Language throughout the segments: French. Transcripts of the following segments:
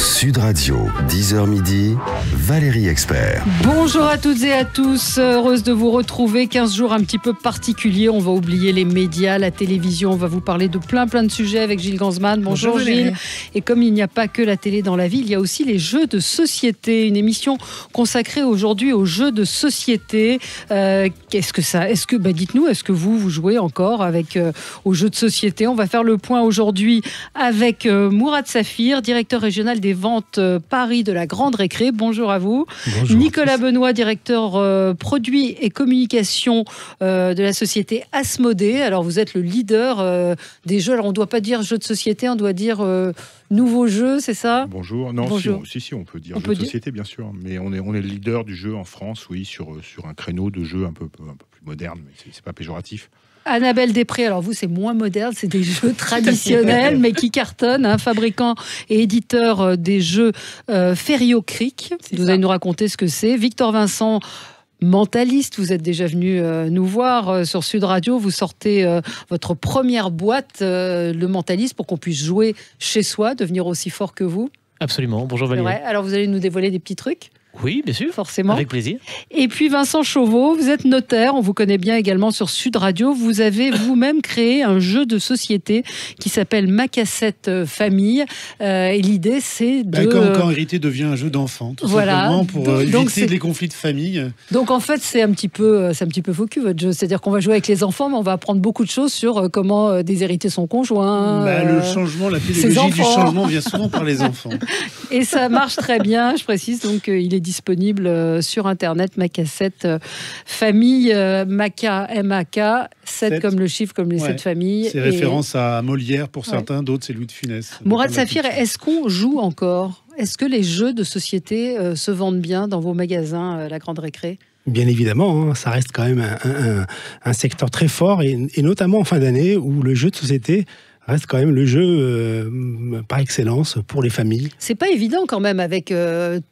Sud Radio, 10h midi, Valérie Expert. Bonjour à toutes et à tous, heureuse de vous retrouver. 15 jours un petit peu particuliers, on va oublier les médias, la télévision, on va vous parler de plein de sujets avec Gilles Gansman. Bonjour Gilles. Et comme il n'y a pas que la télé dans la vie, il y a aussi les jeux de société, une émission consacrée aujourd'hui aux jeux de société. Qu'est-ce que ça ? Dites-nous, est-ce que vous jouez encore aux jeux de société ? On va faire le point aujourd'hui avec Mourad Safir, directeur régional des ventes Paris de la Grande Récré. Bonjour à vous. Bonjour. Nicolas Benoît, directeur produits et communication de la société Asmodée. Alors vous êtes le leader des jeux. Alors on ne doit pas dire jeux de société, on doit dire nouveaux jeux, c'est ça ? Bonjour. Non, Bonjour. Si, on peut dire jeux de société, bien sûr. Mais on est le leader du jeu en France, oui, sur un créneau de jeux un peu plus moderne, mais c'est pas péjoratif. Annabelle Després, alors vous c'est moins moderne, c'est des jeux traditionnels mais qui cartonnent, fabricant et éditeur des jeux Ferio Creek. Vous allez nous raconter ce que c'est. Victor Vincent, mentaliste, vous êtes déjà venu nous voir sur Sud Radio, vous sortez votre première boîte, le mentaliste, pour qu'on puisse jouer chez soi, devenir aussi fort que vous. Absolument, bonjour Valérie. C'est vrai. Alors vous allez nous dévoiler des petits trucs ? Oui, bien sûr. Forcément. Avec plaisir. Et puis Vincent Chauveau, vous êtes notaire, on vous connaît bien également sur Sud Radio. Vous avez vous-même créé un jeu de société qui s'appelle Ma Cassette Famille. Et l'idée, c'est de... Quand hériter devient un jeu d'enfant, tout simplement, pour éviter les conflits de famille. Donc en fait, c'est un petit peu faux cul, votre jeu. C'est-à-dire qu'on va jouer avec les enfants, mais on va apprendre beaucoup de choses sur comment déshériter son conjoint. Le changement, la pédagogie du changement vient souvent par les enfants. Et ça marche très bien, je précise. Donc il est disponible sur Internet, Ma Cassette Famille, Maca, M-A-K, 7 comme le chiffre, comme les 7 familles. C'est référence à Molière pour certains, d'autres c'est Louis de Funès. Mourad Safir, est-ce qu'on joue encore ? Est-ce que les jeux de société se vendent bien dans vos magasins, La Grande Récré ? Bien évidemment, ça reste quand même un secteur très fort, et notamment en fin d'année où le jeu de société reste quand même le jeu par excellence pour les familles. C'est pas évident quand même avec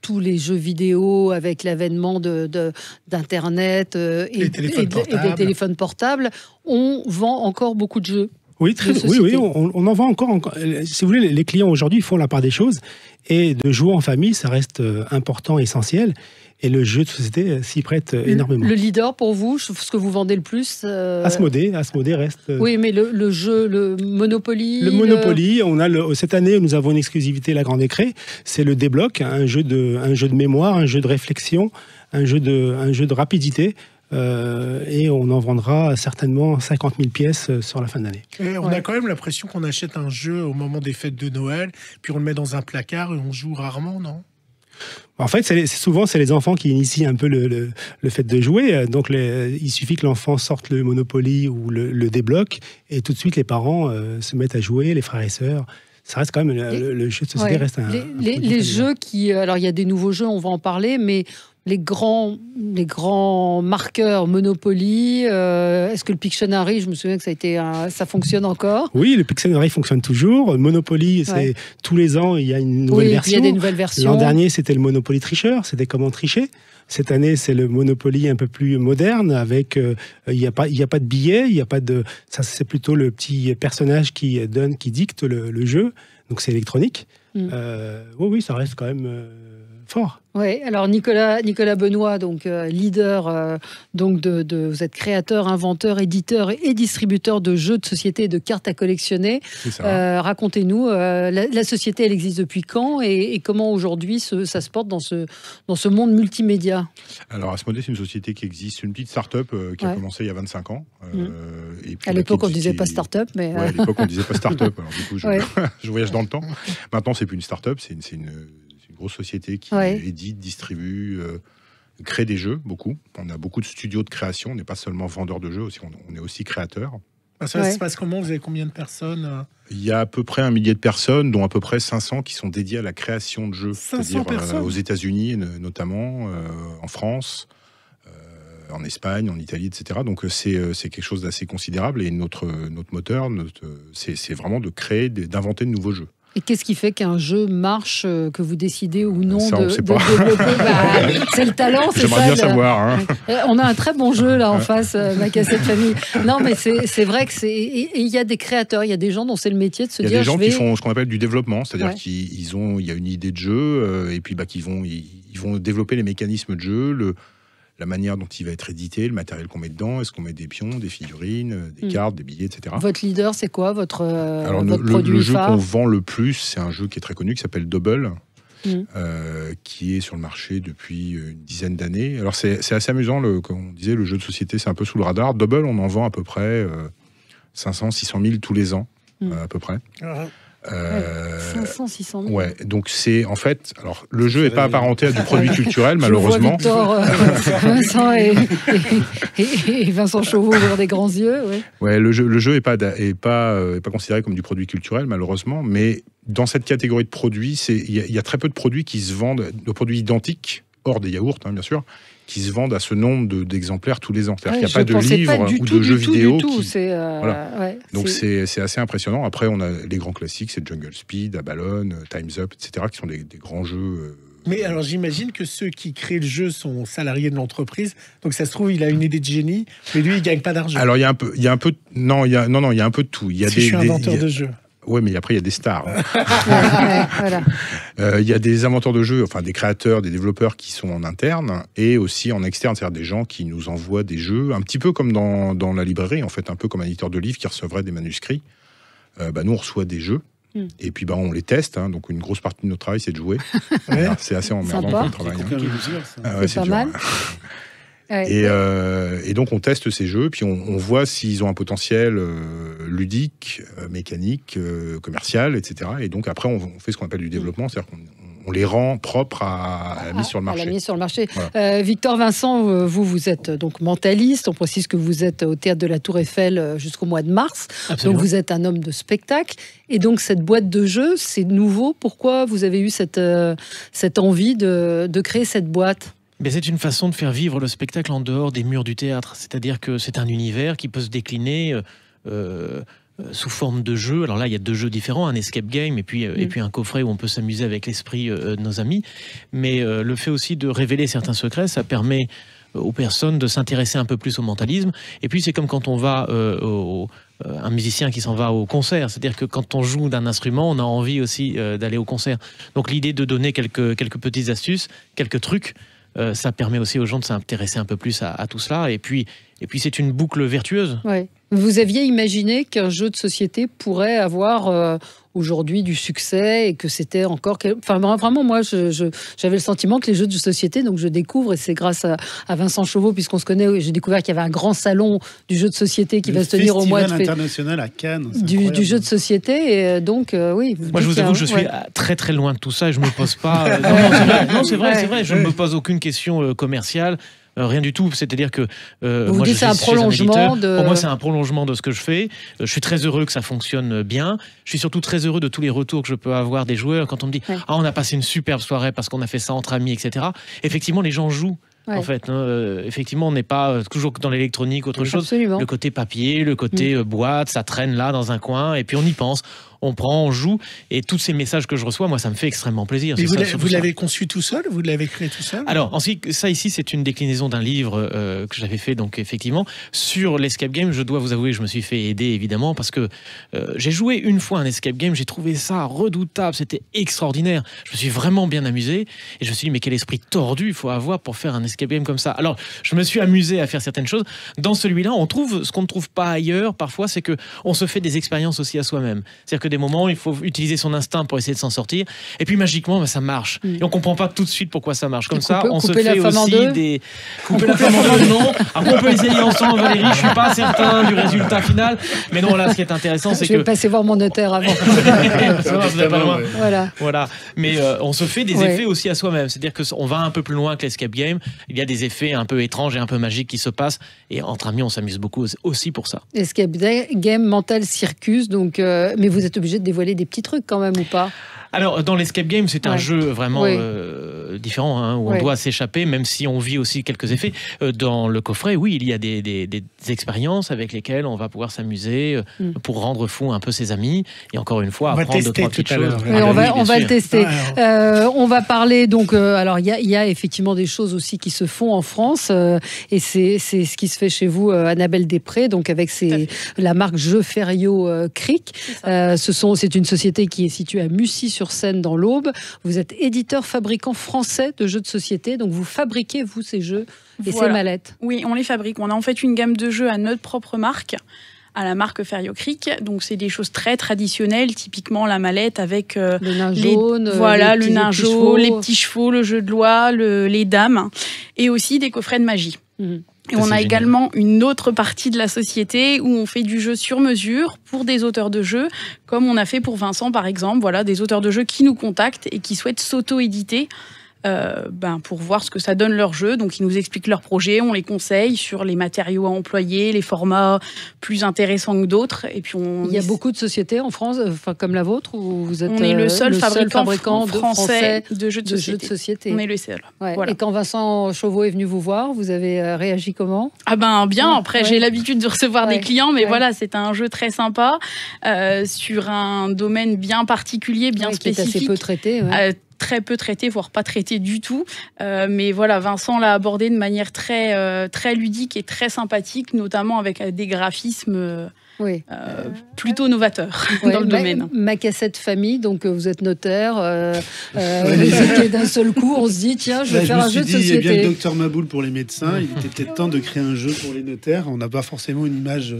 tous les jeux vidéo, avec l'avènement d'Internet et des téléphones portables. On vend encore beaucoup de jeux. Oui, on en vend encore. Si vous voulez, les clients aujourd'hui font la part des choses, et de jouer en famille, ça reste important, essentiel. Et le jeu de société s'y prête énormément. Le leader pour vous, ce que vous vendez le plus Asmodée reste... Oui, mais le jeu, le Monopoly... Le Monopoly, cette année, nous avons une exclusivité La Grande Récré. C'est le débloc, un jeu de mémoire, un jeu de réflexion, un jeu de rapidité. Et on en vendra certainement 50 000 pièces sur la fin de l'année. On a quand même l'impression qu'on achète un jeu au moment des fêtes de Noël, puis on le met dans un placard et on joue rarement, non ? En fait, souvent, c'est les enfants qui initient un peu le fait de jouer. Donc, il suffit que l'enfant sorte le Monopoly ou le débloque, et tout de suite, les parents se mettent à jouer, les frères et sœurs. Ça reste quand même, le jeu de société reste un... Les jeux qui... Alors, il y a des nouveaux jeux, on va en parler, mais... Les grands marqueurs, Monopoly, est-ce que le Pictionary, je me souviens que ça fonctionne encore ? Oui, le Pictionary fonctionne toujours. Monopoly, tous les ans, il y a une nouvelle version. Il y a des nouvelles versions. L'an dernier, c'était le Monopoly tricheur, c'était comment tricher. Cette année, c'est le Monopoly un peu plus moderne, avec il n'y a pas de billets, ça, c'est plutôt le petit personnage qui dicte le jeu. Donc c'est électronique. Oui, ça reste quand même fort. Oui, alors Nicolas Benoît, donc leader, vous êtes créateur, inventeur, éditeur et distributeur de jeux de société et de cartes à collectionner. C'est ça. Racontez-nous, la société, elle existe depuis quand et comment aujourd'hui ça se porte dans ce monde multimédia ? Alors Asmodée, c'est une société qui existe, une petite start-up qui a commencé il y a 25 ans. Et puis à l'époque, on ne disait pas start-up, mais... à l'époque, on ne disait pas start-up. Alors du coup, je voyage dans le temps. Maintenant, c'est plus une start-up, c'est une grosse société qui édite, distribue, crée des jeux, beaucoup. On a beaucoup de studios de création, on n'est pas seulement vendeur de jeux, on est aussi créateur. Ça se passe comment ? Vous avez combien de personnes ? Il y a à peu près 1 millier de personnes, dont à peu près 500 qui sont dédiées à la création de jeux. 500 personnes aux États-Unis notamment, en France, en Espagne, en Italie, etc. Donc c'est quelque chose d'assez considérable, et notre moteur, c'est vraiment de créer, d'inventer de nouveaux jeux. Et qu'est-ce qui fait qu'un jeu marche, que vous décidez ou non ça, de développer? C'est le talent, c'est ça. J'aimerais bien savoir. Hein. On a un très bon jeu là en face, ma cassette famille. Non, mais c'est vrai que c'est. Et il y a des créateurs, il y a des gens dont c'est le métier de se dire. Il y a des gens qui font ce qu'on appelle du développement, c'est-à-dire il y a une idée de jeu, et puis ils vont développer les mécanismes de jeu, la manière dont il va être édité, le matériel qu'on met dedans, est-ce qu'on met des pions, des figurines, des cartes, des billets, etc. Votre leader, c'est quoi votre produit le jeu qu'on vend le plus, c'est un jeu qui est très connu, qui s'appelle Double, qui est sur le marché depuis une dizaine d'années. Alors c'est assez amusant, comme on disait, le jeu de société, c'est un peu sous le radar. Double, on en vend à peu près 500, 600 000 tous les ans, à peu près. 500, 600 000. Ouais, donc c'est en fait, alors le jeu n'est pas apparenté à du produit culturel, malheureusement. Je vois Victor, Vincent et Vincent Chauveau ouvrir des grands yeux. Ouais, le jeu est pas considéré comme du produit culturel, malheureusement, mais dans cette catégorie de produits, il y a très peu de produits qui se vendent, de produits identiques, hors des yaourts, hein, bien sûr, qui se vendent à ce nombre d'exemplaires tous les ans. C'est-à-dire qu'il n'y a pas de livres ou de jeux vidéo. Voilà. Donc c'est assez impressionnant. Après, on a les grands classiques, c'est Jungle Speed, Abalone, Time's Up, etc., qui sont des grands jeux. Mais alors j'imagine que ceux qui créent le jeu sont salariés de l'entreprise. Donc ça se trouve, il a une idée de génie, mais lui, il gagne pas d'argent. Alors il y a un peu de tout. Je suis inventeur de jeu. Oui, mais après, il y a des stars. Il y a des inventeurs de jeux, enfin des créateurs, des développeurs qui sont en interne et aussi en externe, c'est-à-dire des gens qui nous envoient des jeux, un petit peu comme dans la librairie, en fait, un peu comme un éditeur de livres qui recevrait des manuscrits. Nous, on reçoit des jeux. Et puis on les teste, hein, donc une grosse partie de notre travail, c'est de jouer. C'est assez emmerdant comme travail. C'est pas mal. Et donc on teste ces jeux, puis on voit s'ils ont un potentiel ludique, mécanique, commercial, etc. Et donc après on fait ce qu'on appelle du développement, c'est-à-dire qu'on les rend propres à la mise sur le marché. À la mise sur le marché. Voilà. Victor Vincent, vous êtes donc mentaliste. On précise que vous êtes au Théâtre de la Tour Eiffel jusqu'au mois de mars. Absolument. Donc vous êtes un homme de spectacle. Et donc cette boîte de jeux, c'est nouveau. Pourquoi vous avez eu cette envie de créer cette boîte ? Mais c'est une façon de faire vivre le spectacle en dehors des murs du théâtre. C'est-à-dire que c'est un univers qui peut se décliner sous forme de jeu. Alors là, il y a 2 jeux différents, un escape game et puis un coffret où on peut s'amuser avec l'esprit de nos amis. Mais le fait aussi de révéler certains secrets, ça permet aux personnes de s'intéresser un peu plus au mentalisme. Et puis c'est comme quand on va un musicien qui s'en va au concert. C'est-à-dire que quand on joue d'un instrument, on a envie aussi d'aller au concert. Donc l'idée de donner quelques petites astuces, quelques trucs, ça permet aussi aux gens de s'intéresser un peu plus à tout cela. Et puis c'est une boucle vertueuse. Ouais. Vous aviez imaginé qu'un jeu de société pourrait avoir aujourd'hui du succès et que c'était encore... Enfin, vraiment, moi, j'avais le sentiment que les jeux de société, donc je découvre, et c'est grâce à Vincent Chauveau, puisqu'on se connaît, j'ai découvert qu'il y avait un grand salon du jeu de société qui va se tenir au mois de février. International à Cannes. Du jeu de société, et donc, oui. Moi, je vous avoue que je suis très très loin de tout ça et je ne me pose pas... Non, c'est vrai, je ne me pose aucune question commerciale. Rien du tout, c'est-à-dire que moi, c'est un prolongement Pour moi, c'est un prolongement de ce que je fais. Je suis très heureux que ça fonctionne bien. Je suis surtout très heureux de tous les retours que je peux avoir des joueurs quand on me dit on a passé une superbe soirée parce qu'on a fait ça entre amis, etc. Effectivement, les gens jouent. En fait, effectivement, on n'est pas toujours dans l'électronique, autre chose. Absolument. Le côté papier, le côté boîte, ça traîne là dans un coin, et puis on y pense. On prend, on joue, et tous ces messages que je reçois, moi, ça me fait extrêmement plaisir. Mais vous l'avez conçu tout seul? Vous l'avez créé tout seul? Alors, ensuite, ça ici, c'est une déclinaison d'un livre que j'avais fait, donc effectivement, sur l'escape game. Je dois vous avouer que je me suis fait aider, évidemment, parce que j'ai joué une fois un escape game, j'ai trouvé ça redoutable, c'était extraordinaire. Je me suis vraiment bien amusé, et je me suis dit, mais quel esprit tordu il faut avoir pour faire un escape game comme ça. Alors, je me suis amusé à faire certaines choses. Dans celui-là, on trouve ce qu'on ne trouve pas ailleurs, parfois, c'est qu'on se fait des expériences aussi à soi-même. C'est-à-dire que des moments, il faut utiliser son instinct pour essayer de s'en sortir. Et puis magiquement, ça marche. Et on comprend pas tout de suite pourquoi ça marche. Comme ça, on se fait aussi des... Couper la femme en deux, non. Après, on peut essayer ensemble, Valérie. Je suis pas certain du résultat final. Mais non, là, ce qui est intéressant, c'est que... Je vais passer voir mon notaire avant. Vous êtes pas loin. Voilà. Mais on se fait des effets aussi à soi-même. C'est-à-dire qu'on va un peu plus loin que l'escape game. Il y a des effets un peu étranges et un peu magiques qui se passent. Et entre amis, on s'amuse beaucoup aussi pour ça. Escape game, mental circus. Donc, mais vous êtes obligé de dévoiler des petits trucs quand même ou pas? Alors, dans l'escape game, c'est un jeu vraiment différent, hein, où on doit s'échapper, même si on vit aussi quelques effets. Dans le coffret, oui, il y a des expériences avec lesquelles on va pouvoir s'amuser pour rendre fou un peu ses amis. Et encore une fois, apprendre 2-3 petites choses. Oui, on va le tester. On va parler donc. Alors, il y a effectivement des choses aussi qui se font en France, et c'est ce qui se fait chez vous, Annabelle Després, donc avec la marque Jeux Ferio Cric. C'est une société qui est située à Mussy-sur-Seine dans l'Aube. Vous êtes éditeur fabricant français de jeux de société, donc vous fabriquez vous ces jeux et ces mallettes. Oui, on les fabrique. On a en fait une gamme de jeux à notre propre marque, à la marque Ferio Cric. Donc c'est des choses très traditionnelles, typiquement la mallette avec le nain jaune, le nain jaune, les petits chevaux, le jeu de loi, les dames, et aussi des coffrets de magie. Et on a également une autre partie de la société où on fait du jeu sur mesure pour des auteurs de jeux, comme on a fait pour Vincent par exemple, voilà, des auteurs de jeux qui nous contactent et qui souhaitent s'auto-éditer. Pour voir ce que ça donne leur jeu. Donc ils nous expliquent leur projet, on les conseille sur les matériaux à employer, les formats plus intéressants que d'autres. Et puis il y a beaucoup de sociétés en France, comme la vôtre, où vous êtes on est le seul fabricant français de jeux de société. On est le seul. Voilà. Et quand Vincent Chauveau est venu vous voir, vous avez réagi comment ? Bien. Après, j'ai l'habitude de recevoir des clients, mais voilà, c'est un jeu très sympa sur un domaine bien particulier, bien spécifique, qui est assez peu traité. Très peu traité, voire pas traité du tout. Mais voilà, Vincent l'a abordé de manière très ludique et très sympathique, notamment avec des graphismes plutôt novateurs dans le domaine. Ma cassette famille, donc vous êtes notaire, d'un seul coup, on se dit, tiens, je vais faire un jeu de société. Il y a bien le docteur Maboul pour les médecins, il était peut-être temps de créer un jeu pour les notaires. On n'a pas forcément une image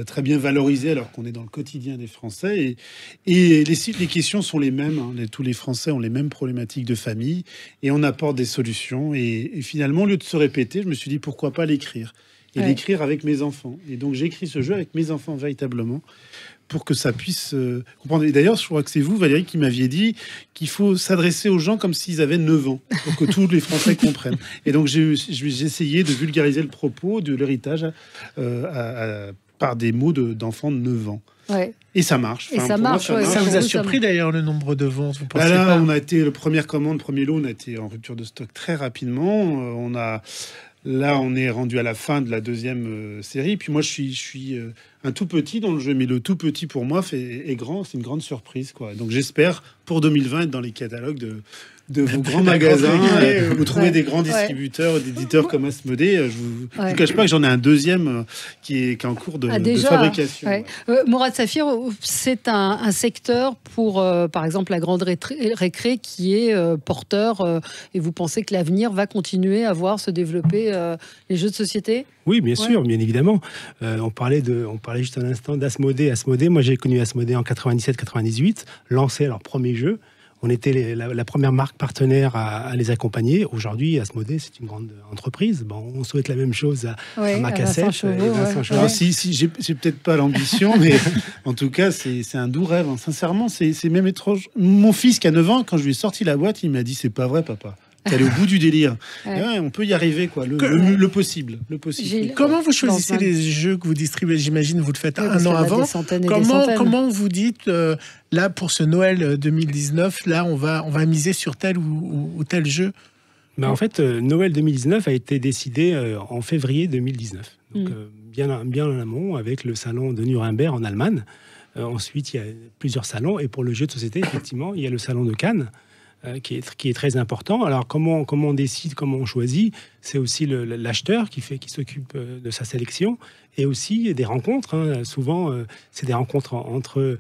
très bien valorisée, alors qu'on est dans le quotidien des Français. Et les questions sont les mêmes. Tous les Français ont les mêmes problématiques de famille, et on apporte des solutions. Et finalement, au lieu de se répéter, je me suis dit, pourquoi pas l'écrire ? Et l'écrire avec mes enfants. Et donc, j'ai écrit ce jeu avec mes enfants, véritablement, pour que ça puisse comprendre. Et d'ailleurs, je crois que c'est vous, Valérie, qui m'aviez dit qu'il faut s'adresser aux gens comme s'ils avaient 9 ans, pour que tous les Français comprennent. Et donc, j'ai essayé de vulgariser le propos de l'héritage par des mots d'enfants de 9 ans. Et ça marche. Ça marche. Ça vous a surpris d'ailleurs le nombre de ventes, vous pensez pas ? On a été, première commande, premier lot, on a été en rupture de stock très rapidement. Là, on est rendu à la fin de la deuxième série. Puis moi, je suis un tout petit dans le jeu, mais le tout petit pour moi est grand. C'est une grande surprise, quoi. Donc j'espère pour 2020 être dans les catalogues de vos grands magasins. Vous trouvez des grands distributeurs, d'éditeurs comme Asmodée. Je vous cache pas que j'en ai un deuxième qui est en cours de fabrication. Mourad Safir, c'est un secteur pour, par exemple, la grande récré qui est porteur. Et vous pensez que l'avenir va continuer à voir se développer les jeux de société ? Oui, bien sûr, bien évidemment. On parlait juste un instant d'Asmodée. Asmodée, moi j'ai connu Asmodée en 97-98, lancé leur premier jeu. On était la première marque partenaire à les accompagner. Aujourd'hui, Asmodée, c'est une grande entreprise. Bon, on souhaite la même chose à ma cassette. Alors, si j'ai peut-être pas l'ambition, mais en tout cas, c'est un doux rêve. Sincèrement, c'est même étrange. Mon fils, qui a 9 ans, quand je lui ai sorti la boîte, il m'a dit, c'est pas vrai, papa. T'es allé au bout du délire. On peut y arriver, quoi. Le possible. Comment vous choisissez les jeux que vous distribuez ? J'imagine vous le faites un an avant. Comment vous dites là pour ce Noël 2019, là on va miser sur tel ou tel jeu ? En fait, Noël 2019 a été décidé en février 2019. Donc bien en amont, avec le salon de Nuremberg en Allemagne. Ensuite, il y a plusieurs salons. Et pour le jeu de société, effectivement, il y a le salon de Cannes. Qui est très important. Alors comment on décide, comment on choisit, c'est aussi l'acheteur qui s'occupe de sa sélection, et aussi des rencontres. Souvent, c'est des rencontres entre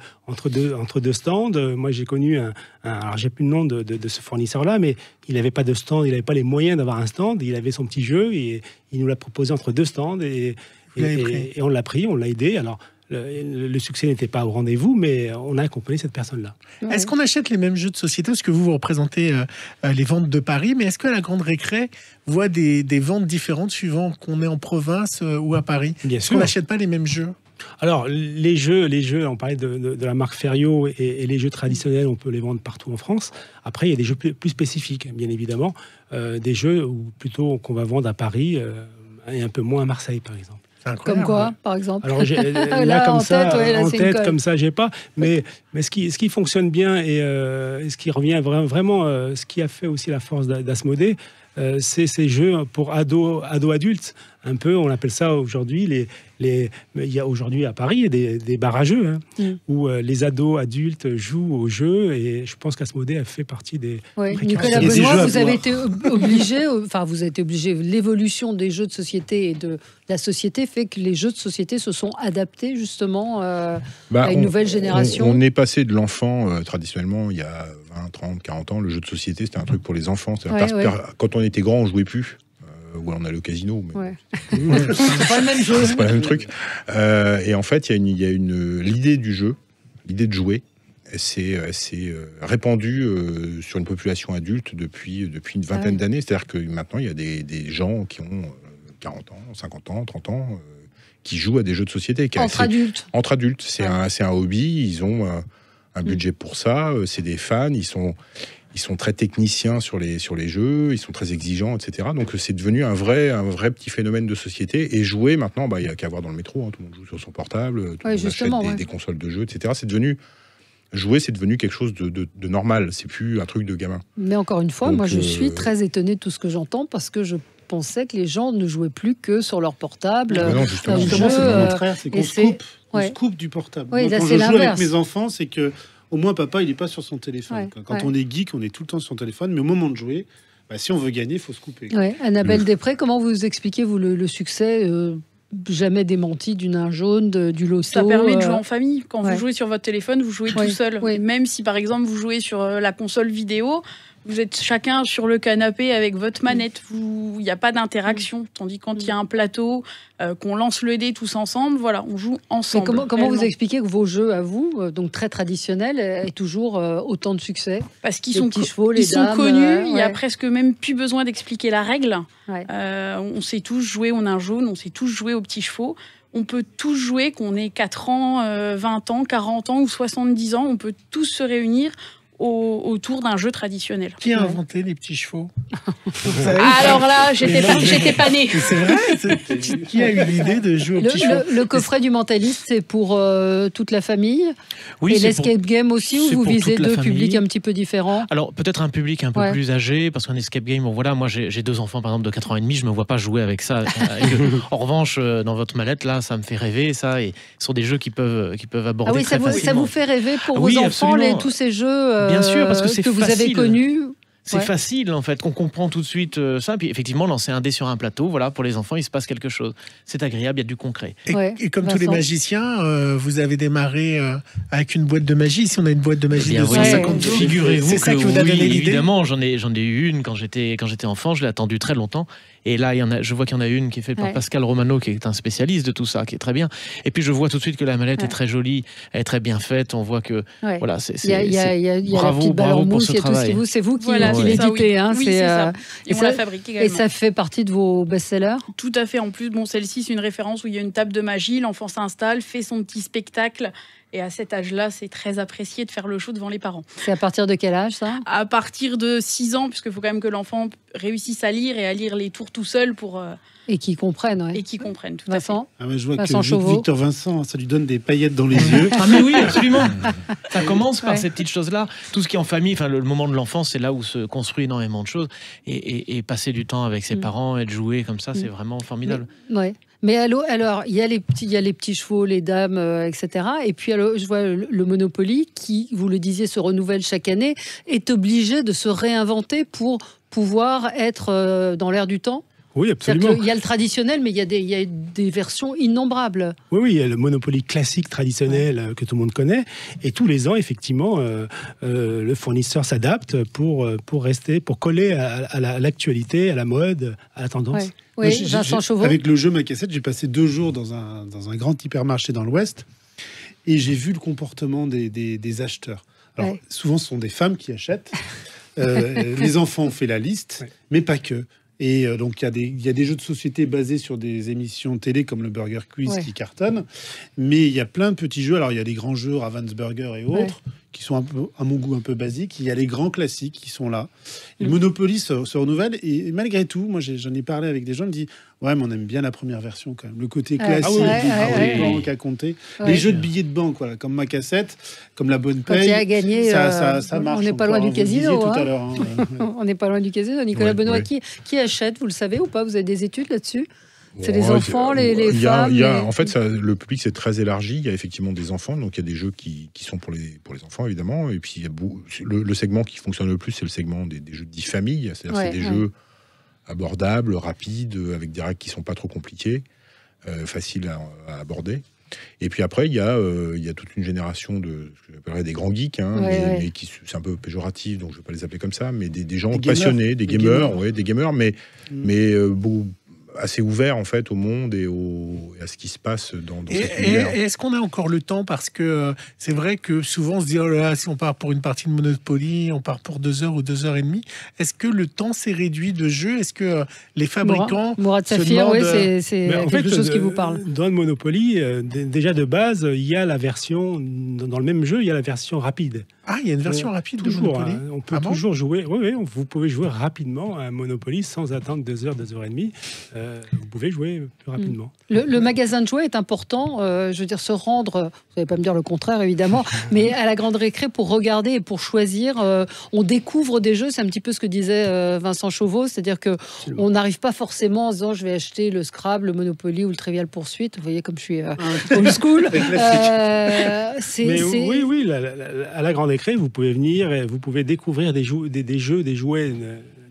deux stands. Moi, j'ai connu alors j'ai plus le nom de ce fournisseur-là, mais il n'avait pas de stand, il n'avait pas les moyens d'avoir un stand. Il avait son petit jeu et il nous l'a proposé entre deux stands et on l'a pris, on l'a aidé. Alors le succès n'était pas au rendez-vous, mais on a accompagné cette personne-là. Est-ce qu'on achète les mêmes jeux de société ? Parce que vous représentez les ventes de Paris, mais est-ce que la Grande Récré voit des ventes différentes suivant qu'on est en province ou à Paris ? Bien sûr. On n'achète pas les mêmes jeux ? Alors, les jeux, on parlait de la marque Ferio et les jeux traditionnels, on peut les vendre partout en France. Après, il y a des jeux plus spécifiques, bien évidemment. Des jeux plutôt qu'on va vendre à Paris et un peu moins à Marseille, par exemple. Comme quoi, par exemple? Alors, comme ça, j'ai pas. Mais ce qui fonctionne bien et ce qui revient vraiment, ce qui a fait aussi la force d'Asmodée, c'est ces jeux pour ados-adultes. Un peu, on appelle ça aujourd'hui, il y a aujourd'hui à Paris des bars à jeux, où les ados adultes jouent aux jeux, et je pense qu'Asmodée a fait partie des... Oui. Nicolas Benoît, vous avez été obligé, l'évolution des jeux de société et de la société fait que les jeux de société se sont adaptés justement à une nouvelle génération. On est passé de l'enfant, traditionnellement, il y a 20, 30, 40 ans, le jeu de société, c'était un truc pour les enfants. Quand on était grand, on jouait plus. On allait au casino, mais c'est pas le même jeu. C'est pas le même truc. Et en fait, il y a l'idée du jeu, l'idée de jouer, c'est répandue sur une population adulte depuis une vingtaine d'années. C'est-à-dire que maintenant, il y a des gens qui ont 40 ans, 50 ans, 30 ans, qui jouent à des jeux de société. Adultes. Entre adultes. C'est un hobby, ils ont un budget pour ça, c'est des fans, ils sont très techniciens sur les jeux, ils sont très exigeants, etc. Donc c'est devenu un vrai petit phénomène de société. Et jouer maintenant, il n'y a qu'à voir dans le métro, tout le monde joue sur son portable, tout le monde achète des consoles de jeux, etc. Jouer, c'est devenu quelque chose de normal, c'est plus un truc de gamin. Mais encore une fois, moi je suis très étonnée de tout ce que j'entends, parce que je pensais que les gens ne jouaient plus que sur leur portable. Non, justement, c'est le contraire, c'est qu'on se coupe du portable. Oui, moi, là, quand c'est je joue l'inverse. avec mes enfants, c'est que au moins, papa, il n'est pas sur son téléphone. Quand on est geek, on est tout le temps sur son téléphone. Mais au moment de jouer, si on veut gagner, il faut se couper. Annabelle Després, comment vous expliquez, vous, le succès jamais démenti du nain jaune, du loto? Ça permet de jouer en famille. Quand vous jouez sur votre téléphone, vous jouez tout seul. Même si, par exemple, vous jouez sur la console vidéo, vous êtes chacun sur le canapé avec votre manette. Il n'y a pas d'interaction. Tandis quand il y a un plateau, qu'on lance le dé tous ensemble, voilà, on joue ensemble. Mais comment vous expliquez que vos jeux, à vous, donc très traditionnels, aient toujours autant de succès? Parce qu'ils sont connus. Il n'y a presque même plus besoin d'expliquer la règle. On sait tous jouer au nain jaune, on sait tous jouer aux petits chevaux. On peut tous jouer, qu'on ait 4 ans, 20 ans, 40 ans ou 70 ans. On peut tous se réunir autour d'un jeu traditionnel. Qui a inventé les petits chevaux? Alors là, j'étais pas née. C'est vrai. Qui a eu l'idée de jouer aux petits chevaux? Le coffret du mentaliste, c'est pour toute la famille. Oui, et l'escape game aussi, où vous visez deux publics un petit peu différents. Alors peut-être un public un peu plus âgé, parce qu'un escape game, voilà, moi j'ai 2 enfants par exemple de 4 ans et demi, je me vois pas jouer avec ça. En revanche, dans votre mallette là, ça me fait rêver, ça, et ce sont des jeux qui peuvent aborder très facilement. Ça vous fait rêver pour vos enfants, tous ces jeux? Bien sûr, parce que c'est vous avez connus. C'est facile en fait, qu'on comprend tout de suite ça. Puis effectivement, lancer un dé sur un plateau, voilà, pour les enfants, il se passe quelque chose. C'est agréable, il y a du concret. Et comme tous les magiciens, vous avez démarré avec une boîte de magie. Si on a une boîte de magie de 150 euros, figurez-vous c'est ça qui vous a donné l'idée. Évidemment, j'en ai eu une quand j'étais enfant. Je l'ai attendue très longtemps. Et là, je vois qu'il y en a une qui est faite par Pascal Romano, qui est un spécialiste de tout ça, qui est très bien. Et puis je vois tout de suite que la mallette est très jolie, elle est très bien faite. On voit que voilà, il y a la petite balle en mousse, il y a tout ce qui vous, c'est vous qui l'éditez, hein. Oui, c'est ça. Et on la fabrique également. Et ça fait partie de vos best-sellers? Tout à fait. En plus, celle-ci, c'est une référence où il y a une table de magie. L'enfant s'installe, fait son petit spectacle. Et à cet âge-là, c'est très apprécié de faire le show devant les parents. C'est à partir de quel âge, ça? À partir de 6 ans, puisqu'il faut quand même que l'enfant réussisse à lire et à lire les tours tout seul pour... Et qu'ils comprennent, Et qu'ils comprennent, tout Vincent? à fait. Je vois que Victor Vincent, ça lui donne des paillettes dans les yeux. Ah mais oui, absolument. Ça commence par ces petites choses-là. Tout ce qui est en famille, le moment de l'enfance, c'est là où se construit énormément de choses. Et passer du temps avec ses parents et de jouer comme ça, c'est vraiment formidable. Mais alors, il y a les petits chevaux, les dames, etc. Et puis, alors, je vois le Monopoly, qui, vous le disiez, se renouvelle chaque année, est obligé de se réinventer pour pouvoir être dans l'air du temps. Oui, absolument. Il y a le traditionnel, mais il y a des versions innombrables. Oui, il y a le Monopoly classique, traditionnel, que tout le monde connaît. Et tous les ans, effectivement, le fournisseur s'adapte pour coller à l'actualité, à la mode, à la tendance. Oui, Vincent Chauveau. Avec le jeu Ma Cassette, j'ai passé 2 jours dans un grand hypermarché dans l'Ouest et j'ai vu le comportement des acheteurs. Alors, souvent, ce sont des femmes qui achètent. Les enfants ont fait la liste, mais pas que. Et donc, il y a des jeux de société basés sur des émissions télé comme le Burger Quiz qui cartonnent. Mais il y a plein de petits jeux. Alors, il y a des grands jeux, Ravensburger et autres, qui sont à mon goût un peu basiques. Il y a les grands classiques qui sont là. Et le Monopoly se renouvelle. Et malgré tout, moi j'en ai parlé avec des gens, ils me disent ouais, mais on aime bien la première version quand même. Le côté classique, des banques à compter. Les jeux de billets de banque, voilà, comme ma cassette, comme la bonne paye. Quand il y a gagné, ça marche. On n'est pas loin du casino. Tout à l'heure, on n'est pas loin du casino. Nicolas Benoît, qui achète, vous le savez ou pas? Vous avez des études là-dessus? C'est les enfants, les femmes. En fait, le public c'est très élargi. Il y a effectivement des enfants, donc il y a des jeux qui sont pour les enfants évidemment. Et puis il y a le segment qui fonctionne le plus, c'est le segment des jeux dits famille. C'est-à-dire c'est des jeux abordables, rapides, avec des règles qui sont pas trop compliquées, faciles à aborder. Et puis après, il y a toute une génération de ce que j'appellerais des grands geeks, mais qui c'est un peu péjoratif, donc je ne vais pas les appeler comme ça, mais des gens passionnés, des gamers, mais assez ouverts en fait au monde et à ce qui se passe dans cet univers. Et est-ce qu'on a encore le temps, parce que c'est vrai que souvent on se dit oh là là, si on part pour une partie de Monopoly, on part pour 2 heures ou 2 heures et demie. Est-ce que le temps s'est réduit de jeu? Est-ce que les fabricants Mourad Safir, c'est quelque chose qui vous parle. Dans le Monopoly, déjà de base, il y a la version dans le même jeu, il y a la version rapide. Ah, il y a une version rapide toujours, de Monopoly. On peut toujours jouer. Oui, vous pouvez jouer rapidement à Monopoly sans attendre 2 heures, 2 heures et demie. Vous pouvez jouer plus rapidement. Le magasin de jouets est important. Je veux dire, se rendre, vous n'allez pas me dire le contraire évidemment, mais à la grande récré pour regarder et pour choisir. On découvre des jeux, c'est un petit peu ce que disait Vincent Chauveau, c'est-à-dire qu'on n'arrive pas forcément en se disant je vais acheter le Scrabble, le Monopoly ou le Trivial Pursuit. Vous voyez comme je suis old school. Oui, à la grande récré, vous pouvez venir et vous pouvez découvrir des jeux, des jouets,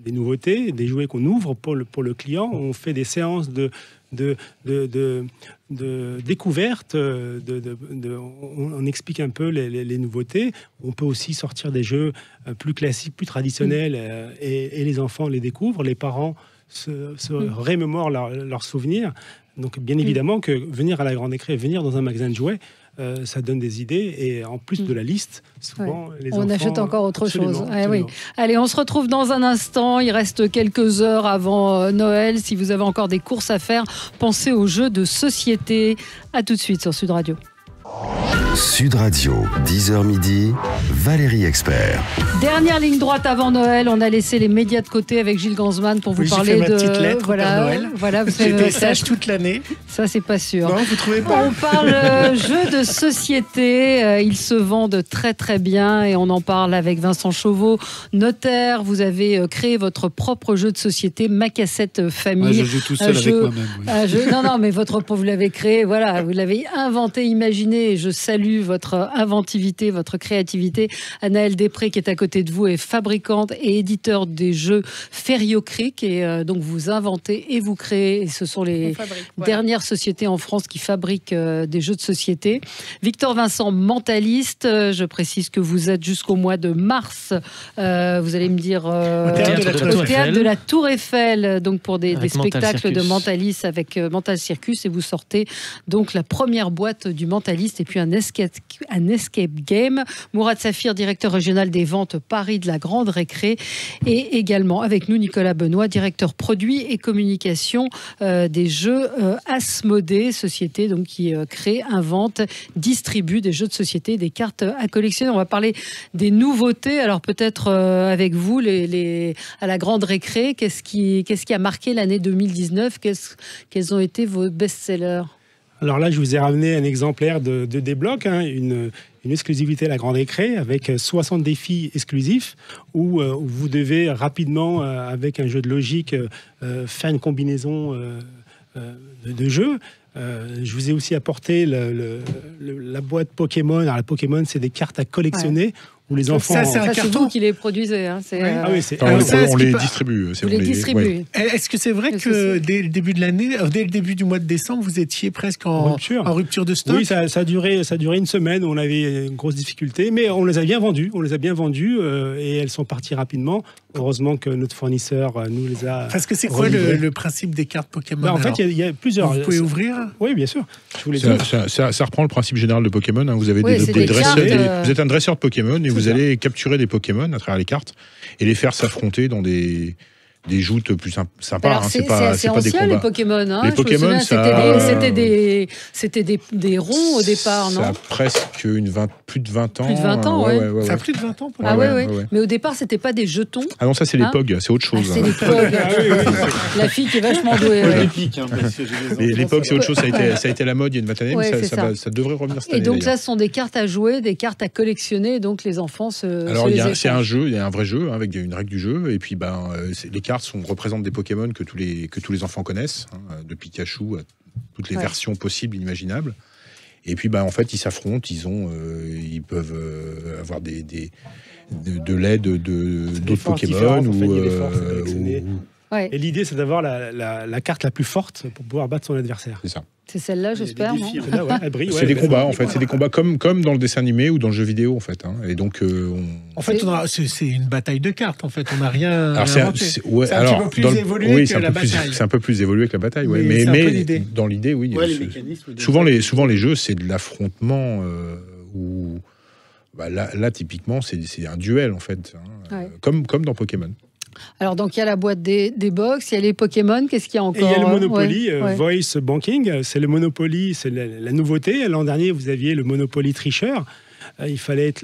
des nouveautés, des jouets qu'on ouvre pour le client. On fait des séances de découverte, on explique un peu les nouveautés. On peut aussi sortir des jeux plus classiques, plus traditionnels, et les enfants les découvrent, les parents se rémémorent leurs souvenirs. Donc bien évidemment que venir à la grande récré, venir dans un magasin de jouets, ça donne des idées, et en plus de la liste, souvent les enfants... On achète encore autre chose. Absolument. Allez, on se retrouve dans un instant. Il reste quelques heures avant Noël. Si vous avez encore des courses à faire, pensez aux jeux de société. À tout de suite sur Sud Radio. Sud Radio, 10h midi, Valérie Expert. Dernière ligne droite avant Noël, on a laissé les médias de côté avec Gilles Gansman pour vous parler de petite lettre pour Noël. Voilà, j'ai été sage toute l'année. Ça, c'est pas sûr. Non, vous trouvez pas? On parle jeux de société. Ils se vendent très très bien et on en parle avec Vincent Chauveau, notaire. Vous avez créé votre propre jeu de société, Ma Cassette Famille. Moi, je joue tout seul avec moi-même. Non, mais vous l'avez créé. Voilà, vous l'avez inventé, imaginé. Et je salue votre inventivité, votre créativité. Anaëlle Després, qui est à côté de vous, est fabricante et éditeur des jeux Ferio Creek. Et donc, vous inventez et vous créez. Et ce sont les dernières sociétés en France qui fabriquent des jeux de société. Victor Vincent, mentaliste. Je précise que vous êtes jusqu'au mois de mars. Vous allez me dire au théâtre de la Tour Eiffel. Donc, pour des spectacles de mentalistes avec Mental Circus. Et vous sortez donc la première boîte du mentaliste et puis un escape game. Mourad Safir, directeur régional des ventes Paris de la Grande Récré, et également avec nous Nicolas Benoît, directeur produit et communication des jeux Asmodée, société donc qui crée, invente, distribue des jeux de société, des cartes à collectionner. On va parler des nouveautés. Alors peut-être avec vous, à la Grande Récré, qu'est-ce qui a marqué l'année 2019? Quels ont été vos best-sellers? Alors là, je vous ai ramené un exemplaire de Débloc, une exclusivité à la Grande Récré avec 60 défis exclusifs où vous devez rapidement, avec un jeu de logique, faire une combinaison de jeux. Je vous ai aussi apporté la boîte Pokémon. Alors, la Pokémon, c'est des cartes à collectionner. Où les enfants... Ça, c'est vous qui les produisez. Hein. On les distribue. Vous les distribuez. Est-ce que c'est vrai que dès le début de l'année, dès le début du mois de décembre, vous étiez presque en rupture de stock? Oui, ça a duré une semaine. On avait une grosse difficulté, mais on les a bien vendues. Et elles sont parties rapidement. Heureusement que notre fournisseur nous les a... Parce que c'est quoi le principe des cartes Pokémon? En fait, il y a plusieurs... Vous pouvez ouvrir? Oui, bien sûr. Ça reprend le principe général de Pokémon. Hein. Vous avez des dresseurs. Vous êtes un dresseur de Pokémon et vous allez capturer des Pokémon à travers les cartes et les faire s'affronter dans des des joutes plus sympas. Alors, c'est pas ancien, les Pokémon. Hein, les Pokémon, c'était des ronds au départ, non? Ça a presque plus de 20 ans. Plus de 20 ans, oui. Ça a plus de 20 ans pour Mais au départ, c'était pas des jetons. Ah non, ça, c'est les POG, c'est autre chose. C'est les POG. La fille qui est vachement douée. Les POG, c'est autre chose. Ça a été à la mode il y a une vingtaine d'années. Ça devrait revenir cette année. Et donc là, ce sont des cartes à jouer, des cartes à collectionner. Donc les enfants Alors, c'est un jeu, il y a un vrai jeu avec une règle du jeu. Et puis, les cartes représentent des Pokémon que tous les enfants connaissent, de Pikachu à toutes les versions possibles, inimaginables. Et puis, en fait, ils s'affrontent, ils peuvent avoir de l'aide d'autres Pokémon. Et l'idée, c'est d'avoir la carte la plus forte pour pouvoir battre son adversaire. C'est ça. C'est celle-là, j'espère, non? C'est des combats, en fait. C'est des combats comme dans le dessin animé ou dans le jeu vidéo, en fait. Et donc, en fait, c'est une bataille de cartes, en fait. On n'a rien inventé. C'est un petit peu plus évolué que la bataille. C'est un peu plus évolué que la bataille, mais dans l'idée, oui. Souvent, les jeux, c'est de l'affrontement où... Là, typiquement, c'est un duel, en fait. Comme dans Pokémon. Alors, donc, il y a la boîte des box, il y a les Pokémon, qu'est-ce qu'il y a encore? Et il y a le Monopoly, Voice Banking, c'est le Monopoly, c'est la nouveauté. L'an dernier, vous aviez le Monopoly tricheur. Il fallait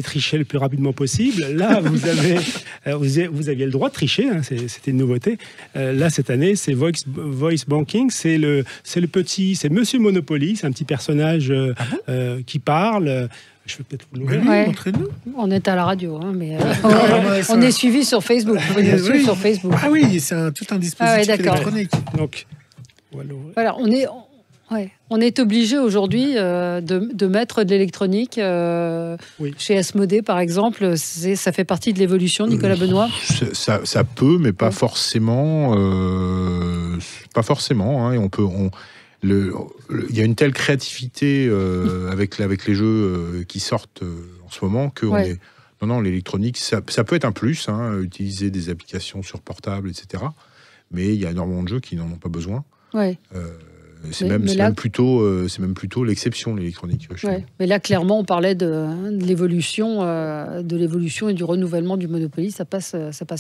tricher le plus rapidement possible. Là, vous aviez le droit de tricher, c'était une nouveauté. Là, cette année, c'est Voice Banking, c'est Monsieur Monopoly, c'est un petit personnage qui parle. Je vais peut-être vous l'ouvrir. Montrez-nous. On est à la radio, mais on est suivi sur Facebook. Sur Facebook. Ah oui, c'est tout un dispositif électronique. Donc, voilà, on est obligé aujourd'hui de mettre de l'électronique chez Asmodée, par exemple. Ça fait partie de l'évolution, Nicolas Benoît. Ça peut, mais pas forcément. Pas forcément. Et il y a une telle créativité avec les jeux qui sortent en ce moment que non, l'électronique, ça peut être un plus, utiliser des applications sur portable, etc. Mais il y a énormément de jeux qui n'en ont pas besoin. C'est même plutôt l'exception, l'électronique. Mais là, clairement, on parlait de l'évolution et du renouvellement du Monopoly. Ça passe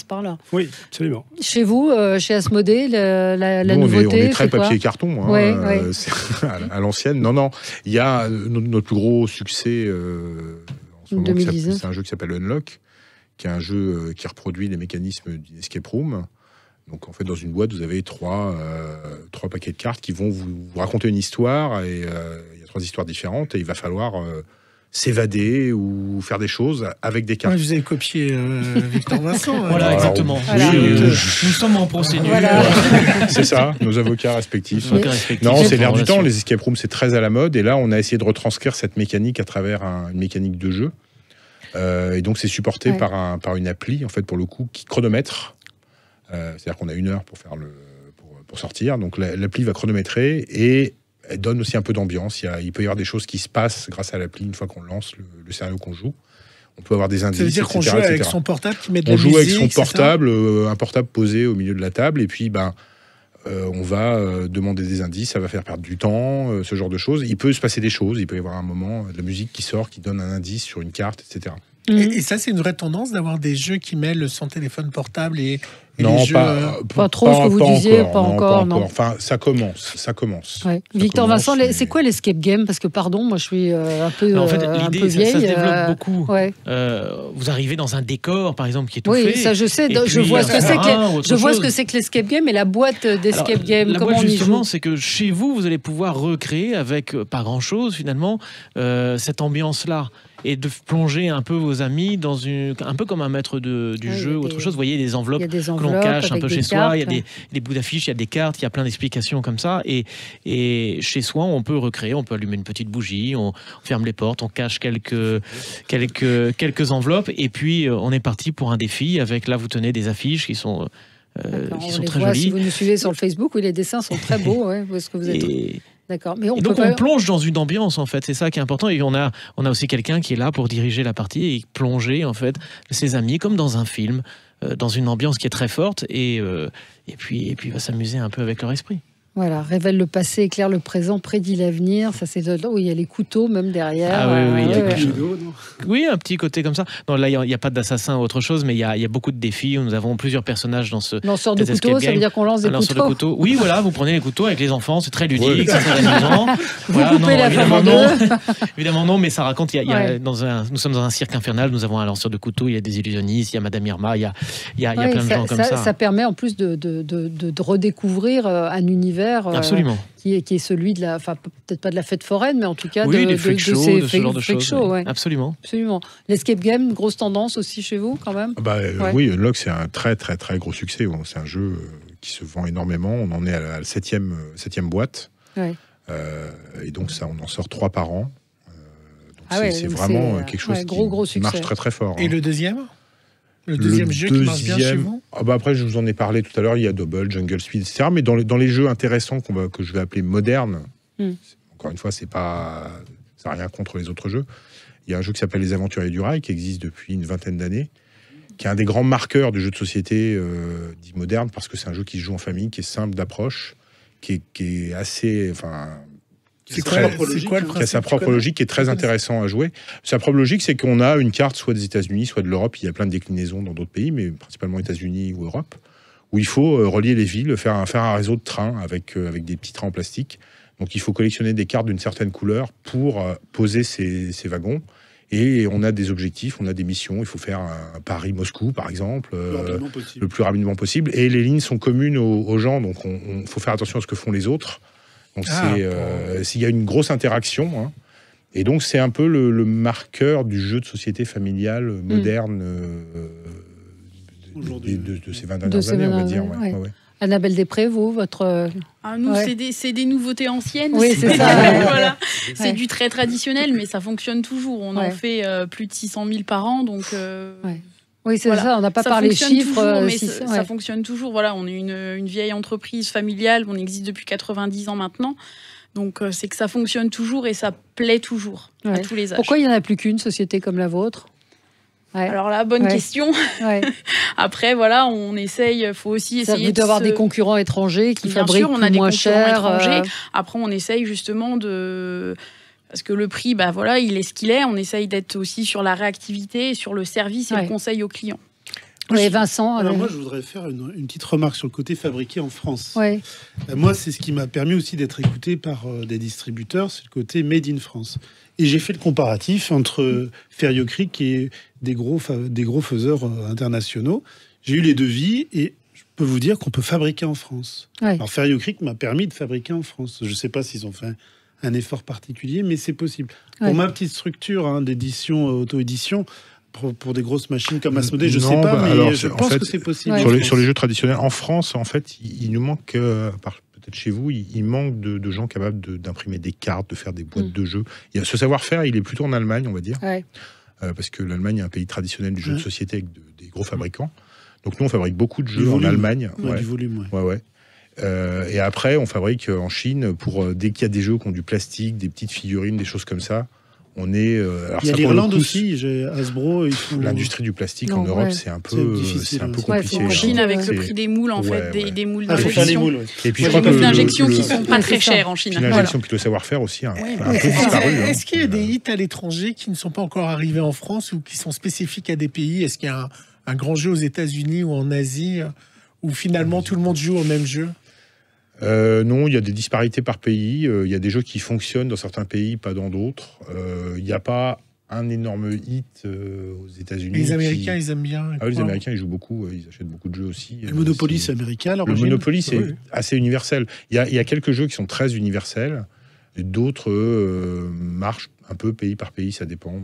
par là. Oui, absolument. Chez vous, chez Asmodée, la nouveauté, on est très papier-carton, à l'ancienne. Non, il y a notre plus gros succès en ce moment. C'est un jeu qui s'appelle Unlock, qui est un jeu qui reproduit les mécanismes d'une escape room. Donc, en fait, dans une boîte, vous avez trois paquets de cartes qui vont vous raconter une histoire. Et il y a 3 histoires différentes. Et il va falloir s'évader ou faire des choses avec des cartes. Vous avez copié Victor Vincent. Voilà, exactement. Nous sommes en procédure. Voilà. C'est ça, nos avocats respectifs. Non, c'est l'air du temps. Les escape rooms, c'est très à la mode. Et là, on a essayé de retranscrire cette mécanique à travers une mécanique de jeu. Et donc, c'est supporté par une appli, en fait, pour le coup, qui chronomètre. C'est-à-dire qu'on a 1 heure pour sortir. Donc l'appli va chronométrer et elle donne aussi un peu d'ambiance. Il peut y avoir des choses qui se passent grâce à l'appli une fois qu'on lance le scénario qu'on joue. On peut avoir des indices. Ça veut dire qu'on joue avec son portable qui met de la musique. On joue avec son portable, un portable posé au milieu de la table, et puis on va demander des indices, ça va faire perdre du temps, ce genre de choses. Il peut se passer des choses, il peut y avoir un moment de la musique qui sort, qui donne un indice sur une carte, etc. Et ça, c'est une vraie tendance d'avoir des jeux qui mêlent son téléphone portable et non, les jeux... pas trop ce que vous disiez, pas encore. Enfin, ça commence. Victor Vincent, c'est quoi l'escape game? Parce que, pardon, moi je suis un peu en fait, l'idée, vieille. Ça se développe beaucoup. Vous arrivez dans un décor, par exemple, qui est tout fait. Oui, ça je sais. Je vois ce que c'est que l'escape game et la boîte d'escape game. La boîte, justement, c'est que chez vous, vous allez pouvoir recréer avec pas grand-chose, finalement, cette ambiance-là. Et de plonger un peu vos amis dans un peu comme un maître du jeu ou autre chose. Vous voyez, des enveloppes que l'on cache un peu chez soi. Il y a des bouts d'affiches, il y a des cartes, il y a plein d'explications comme ça. Et chez soi, on peut recréer, on peut allumer une petite bougie, on ferme les portes, on cache quelques enveloppes. Et puis, on est parti pour un défi avec, là, vous tenez des affiches qui sont très jolies. Si vous nous suivez sur le Facebook, les dessins sont très beaux. Où est-ce que vous êtes D'accord. Mais on plonge dans une ambiance, en fait. C'est ça qui est important. Et on a aussi quelqu'un qui est là pour diriger la partie et plonger, en fait, ses amis, comme dans un film, dans une ambiance qui est très forte. Et puis va s'amuser un peu avec leur esprit. Voilà, révèle le passé, éclaire le présent, prédit l'avenir. Ça, c'est là où il y a les couteaux même derrière. Ah oui, oui, un petit côté comme ça. Non, là, il n'y a pas d'assassin ou autre chose, mais il y a beaucoup de défis. Nous avons plusieurs personnages dans ce lanceur de couteaux. Ça veut dire qu'on lance des couteaux. Oui, voilà, vous prenez les couteaux avec les enfants, c'est très ludique, c'est très amusant. Vous coupez la femme en deux. Évidemment non, mais ça raconte. Nous sommes dans un cirque infernal. Nous avons un lanceur de couteaux. Il y a des illusionnistes, il y a Madame Irma, il y a plein de gens comme ça. Ça permet en plus de redécouvrir un univers. Absolument. Qui est celui de la, enfin peut-être pas de la fête foraine, mais en tout cas des freak shows, ces de ce genre de choses. Show, ouais. Absolument. L'escape game, grosse tendance aussi chez vous quand même. Oui, Unlock c'est un très très très gros succès. C'est un jeu qui se vend énormément. On en est à la septième boîte. Ouais. Et donc ça, on en sort 3 par an. C'est donc vraiment quelque chose qui marche très très fort. Et le deuxième jeu qui marche bien chez vous? Après, je vous en ai parlé tout à l'heure, il y a Double, Jungle Speed, etc. Mais dans les jeux intéressants que je vais appeler modernes, encore une fois, ça n'a rien contre les autres jeux. Il y a un jeu qui s'appelle Les Aventuriers du Rail, qui existe depuis une vingtaine d'années, qui est un des grands marqueurs du jeu de société dit moderne, parce que c'est un jeu qui se joue en famille, qui est simple d'approche, qui est assez... C'est quoi le principe? Qui a sa propre logique, qui est très intéressant à jouer. Sa propre logique, c'est qu'on a une carte soit des États-Unis, soit de l'Europe. Il y a plein de déclinaisons dans d'autres pays, mais principalement États-Unis ou Europe, où il faut relier les villes, faire un réseau de trains avec des petits trains en plastique. Donc il faut collectionner des cartes d'une certaine couleur pour poser ces wagons. Et on a des objectifs, on a des missions. Il faut faire un Paris-Moscou, par exemple, le plus rapidement possible. Et les lignes sont communes aux gens, donc il faut faire attention à ce que font les autres. Donc s'il y a une grosse interaction, hein, et donc c'est un peu le marqueur du jeu de société familiale moderne de ces 20 dernières années, on va dire. Ouais. Annabelle Després, vous, votre... nous, c'est des nouveautés anciennes. Oui, c'est ça. Voilà. C'est du très traditionnel, mais ça fonctionne toujours. On en fait plus de 600 000 par an, donc... Oui, c'est ça, on n'a pas parlé chiffres. Toujours, mais ça fonctionne toujours. Voilà, on est une vieille entreprise familiale, on existe depuis 90 ans maintenant. Donc, c'est que ça fonctionne toujours et ça plaît toujours à tous les âges. Pourquoi il n'y en a plus qu'une société comme la vôtre? Alors là, bonne question. Après, voilà, on essaye, faut aussi essayer d'avoir des concurrents étrangers qui fabriquent moins cher. Après, on essaye justement de... Parce que le prix, il est ce qu'il est. On essaye d'être aussi sur la réactivité, sur le service et le conseil aux clients. Oui, Vincent. Alors moi, je voudrais faire une petite remarque sur le côté fabriqué en France. Moi, c'est ce qui m'a permis aussi d'être écouté par des distributeurs, c'est le côté made in France. Et j'ai fait le comparatif entre Ferio Creek et des gros faiseurs internationaux. J'ai eu les devis et je peux vous dire qu'on peut fabriquer en France. Alors Ferio Creek m'a permis de fabriquer en France. Je ne sais pas s'ils ont fait un effort particulier, mais c'est possible. Pour ma petite structure d'édition, auto-édition, pour des grosses machines comme Asmodée, je ne sais pas, mais je pense que c'est possible. Sur les jeux traditionnels, en France, en fait, il nous manque, peut-être chez vous, il manque de gens capables d'imprimer des cartes, de faire des boîtes de jeux. Ce savoir-faire, il est plutôt en Allemagne, on va dire, parce que l'Allemagne est un pays traditionnel du jeu de société avec des gros fabricants. Donc nous, on fabrique beaucoup de jeux en Allemagne. Du volume, et après, on fabrique en Chine dès qu'il y a des jeux qui ont du plastique, des petites figurines, des choses comme ça. On est. Il y a l'Irlande aussi. Hasbro. L'industrie du plastique en Europe, c'est un peu compliqué. En Chine, avec le prix des moules, en fait, des moules d'injection. Et puis, des moules d'injection qui sont pas très chers en Chine. L'injection, puis le savoir-faire aussi, un peu disparu. Est-ce qu'il y a des hits à l'étranger qui ne sont pas encore arrivés en France ou qui sont spécifiques à des pays? Est-ce qu'il y a un grand jeu aux États-Unis ou en Asie où finalement tout le monde joue au même jeu? Non, il y a des disparités par pays. Il y a des jeux qui fonctionnent dans certains pays, pas dans d'autres. Il n'y a pas un énorme hit aux États-Unis. Les Américains, ils aiment bien. Les Américains, ils jouent beaucoup. Ils achètent beaucoup de jeux aussi. Le Monopoly, c'est américain. Le Monopoly, c'est assez universel. Il y a quelques jeux qui sont très universels. Et d'autres marchent un peu pays par pays, ça dépend.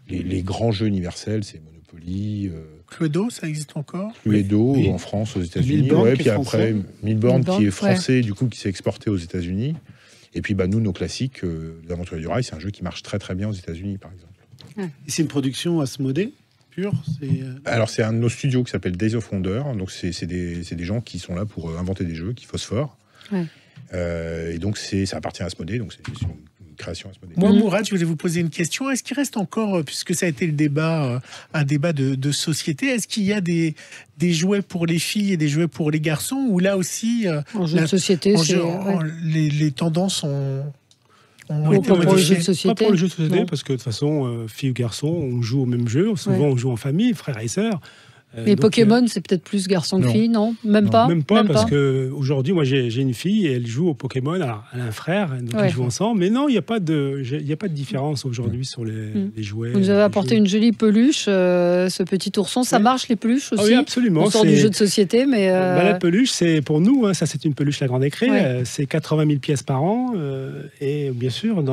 Mais les grands jeux universels, c'est Monopoly. Cluedo, ça existe encore? Cluedo en France, aux États-Unis. Puis après, Milborn qui est français, du coup, qui s'est exporté aux États-Unis. Et puis, nous, nos classiques, Les Aventuriers du Rail, c'est un jeu qui marche très très bien aux États-Unis, par exemple. Et c'est une production Asmodée pure? Alors, c'est un de nos studios qui s'appelle Days of Wonder. Donc, c'est des gens qui sont là pour inventer des jeux, qui phosphorent. Et donc, ça appartient à Asmodée. Donc, c'est une création Asmodée. Moi, Mourad, je voulais vous poser une question. Est-ce qu'il reste encore, puisque ça a été le débat, un débat de société, est-ce qu'il y a des jouets pour les filles et des jouets pour les garçons, ou là aussi, en jeu de société, les tendances ont été pour le jeu de société. Pas pour le jeu de société, parce que de toute façon, filles ou garçons, on joue au même jeu. Souvent, on joue en famille, frères et sœurs. Mais Pokémon, c'est peut-être plus garçon que fille, non? Même pas. Même pas, parce que aujourd'hui, moi, j'ai une fille et elle joue au Pokémon. Alors, elle a un frère, donc ils jouent ensemble. Mais non, il n'y a pas de différence aujourd'hui sur les jouets. Vous nous avez apporté une jolie peluche, ce petit ourson. Ça marche, les peluches aussi? Oui, absolument. On sort du jeu de société, mais... la peluche, c'est pour nous, ça c'est une peluche La Grande Écrée. C'est 80 000 pièces par an. Et bien sûr,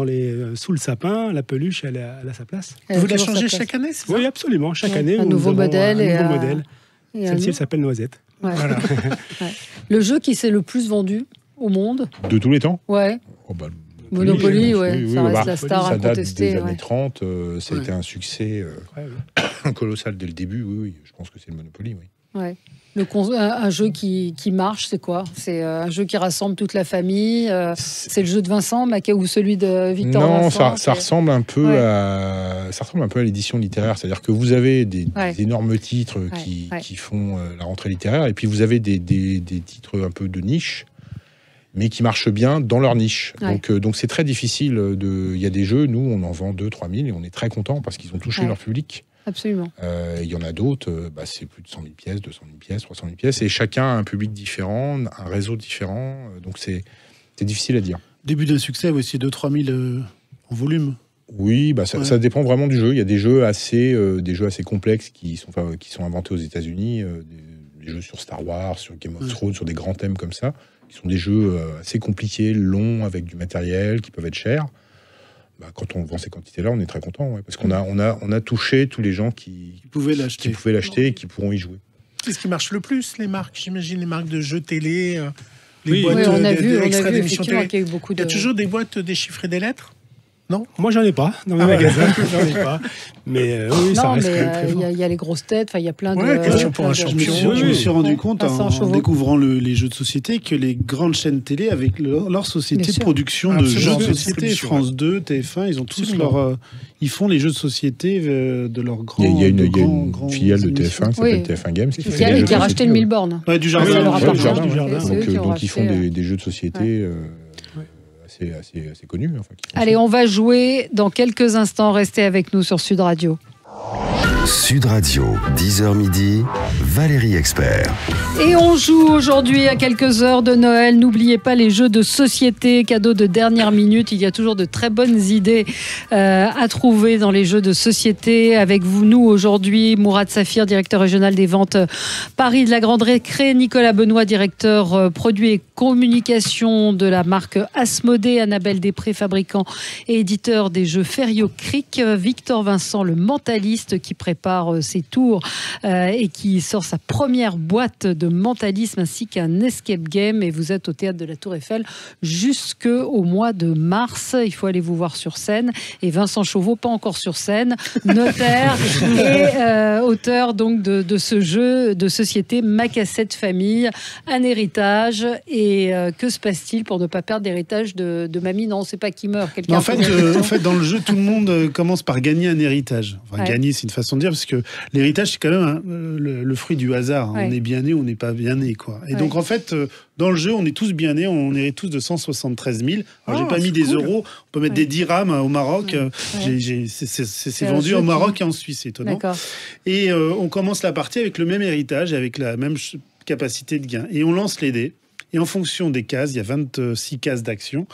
sous le sapin, la peluche, elle a sa place. Vous la changez chaque année, c'est ça? Oui, absolument. Chaque année, un nouveau modèle. Celle-ci, elle s'appelle Noisette. Voilà. Le jeu qui s'est le plus vendu au monde. De tous les temps? Ouais. Monopoly, ça reste la star incontestée. Ça date des années 30, ça a été un succès colossal dès le début. Oui, je pense que c'est le Monopoly, oui. Ouais. Un jeu qui marche, c'est quoi? C'est un jeu qui rassemble toute la famille. C'est le jeu de Vincent ou celui de Victor Vincent? Non, ça ressemble un peu à l'édition littéraire. C'est-à-dire que vous avez des énormes titres qui font la rentrée littéraire, et puis vous avez des titres un peu de niche, mais qui marchent bien dans leur niche. Donc c'est très difficile. Il y a des jeux, nous, on en vend 2-3 000 et on est très contents parce qu'ils ont touché leur public. Absolument. Il y en a d'autres, c'est plus de 100 000 pièces, 200 000 pièces, 300 000 pièces, et chacun a un public différent, un réseau différent, donc c'est difficile à dire. Début d'un succès, c'est 2-3 000 en volume. Oui, ça dépend vraiment du jeu. Il y a des jeux assez complexes qui sont inventés aux États-Unis, des jeux sur Star Wars, sur Game of Thrones, sur des grands thèmes comme ça, qui sont des jeux assez compliqués, longs, avec du matériel, qui peuvent être chers. Quand on vend ces quantités-là, on est très content, parce qu'on a touché tous les gens qui pouvaient l'acheter et qui pourront y jouer. Qu'est-ce qui marche le plus, les marques? J'imagine les marques de jeux télé, les boîtes on a vu effectivement qu'il y a eu beaucoup de... Il y a toujours des boîtes déchiffrées des lettres? Non, moi j'en ai pas dans mes magasins, j'en ai pas. Mais oui, ça reste quand même très fort. Il y a les grosses têtes, il y a plein de... question pour un champion. Je me suis rendu compte en découvrant les jeux de société que les grandes chaînes télé, avec leur société de production de jeux de société, France 2, TF1, ils ont tous ils font les jeux de société de leurs grands... Il y a une filiale de TF1 qui s'appelle TF1 Games qui a racheté le Milborn. Du Jardin. Donc ils font des jeux de société... assez connu. Allez, on va jouer dans quelques instants. Restez avec nous sur Sud Radio. Sud Radio, 10h midi, Valérie Expert. Et on joue aujourd'hui à quelques heures de Noël. N'oubliez pas les jeux de société, cadeaux de dernière minute. Il y a toujours de très bonnes idées à trouver dans les jeux de société. Avec nous aujourd'hui, Mourad Safir, directeur régional des ventes Paris de la Grande Récré, Nicolas Benoît, directeur produits et communication de la marque Asmodée, Annabelle Després, fabricant et éditeur des jeux Ferio Cric, Victor Vincent, le mentaliste qui prépare ses tours et qui sort sa première boîte de mentalisme ainsi qu'un escape game, et vous êtes au théâtre de la Tour Eiffel jusqu'au mois de mars. Il faut aller vous voir sur scène. Et Vincent Chauveau, pas encore sur scène, notaire et auteur donc de ce jeu de société Ma Cassette Famille, un héritage. Et que se passe-t-il pour ne pas perdre l'héritage de mamie? Non, c'est pas qui meurt. En fait, dans le jeu, tout le monde commence par gagner un héritage. Enfin, gagner, c'est une façon de dire, parce que l'héritage, c'est quand même le fruit du hasard. On est bien né, on n'est pas bien né, quoi. Et donc, en fait, dans le jeu, on est tous bien nés, on hérite tous de 173 000. Alors, j'ai pas mis des euros, on peut mettre des dirhams au Maroc. C'est vendu au Maroc et en Suisse, c'est étonnant. Et on commence la partie avec le même héritage, avec la même capacité de gain. Et on lance les dés. Et en fonction des cases, il y a 26 cases d'action.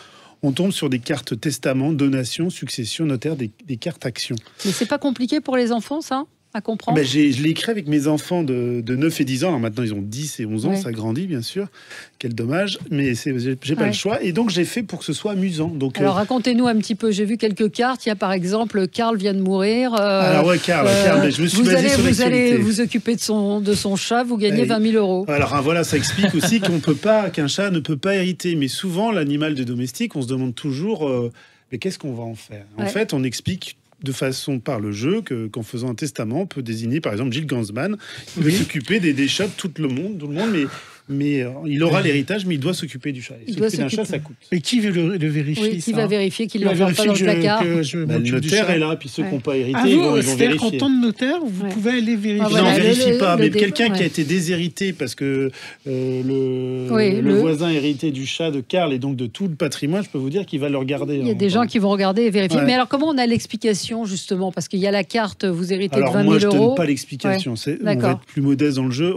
On tombe sur des cartes testament, donation, succession, notaire, des cartes actions. Mais c'est pas compliqué pour les enfants, ça, à comprendre? Je l'ai écrit avec mes enfants de 9 et 10 ans. Alors maintenant, ils ont 10 et 11 ans, ça grandit, bien sûr. Quel dommage, mais j'ai pas le choix. Et donc, j'ai fait pour que ce soit amusant. Donc, alors, racontez-nous un petit peu. J'ai vu quelques cartes. Il y a par exemple, Karl vient de mourir. Alors, Karl, je me suis basé sur l'actualité. Vous allez vous occuper de son chat, vous gagnez 20 000 €. Alors, voilà, ça explique aussi qu'un chat ne peut pas hériter. Mais souvent, l'animal de domestique, on se demande toujours, mais qu'est-ce qu'on va en faire? En fait, on explique de façon par le jeu qu'en faisant un testament, on peut désigner par exemple Gilles Gansman, il va s'occuper des chats de tout le monde, mais mais il aura l'héritage, mais il doit s'occuper du chat. Et s'occuper d'un chat, ça coûte. Mais qui veut le vérifier? Oui, qui va vérifier qu'il ne l'enferme pas dans le placard? Le notaire est là, puis ceux qui n'ont pas hérité, ils vont vérifier. C'est-à-dire qu'en tant que notaire, vous pouvez aller vérifier. Non, on ne vérifie pas, mais quelqu'un qui a été déshérité parce que le voisin hérité du chat de Karl et donc de tout le patrimoine, je peux vous dire qu'il va le regarder. Il y a des gens qui vont regarder et vérifier. Mais alors, comment on a l'explication, justement? Parce qu'il y a la carte, vous héritez de 20 000 euros. Moi, je ne donne pas l'explication. On va être plus modeste dans le jeu.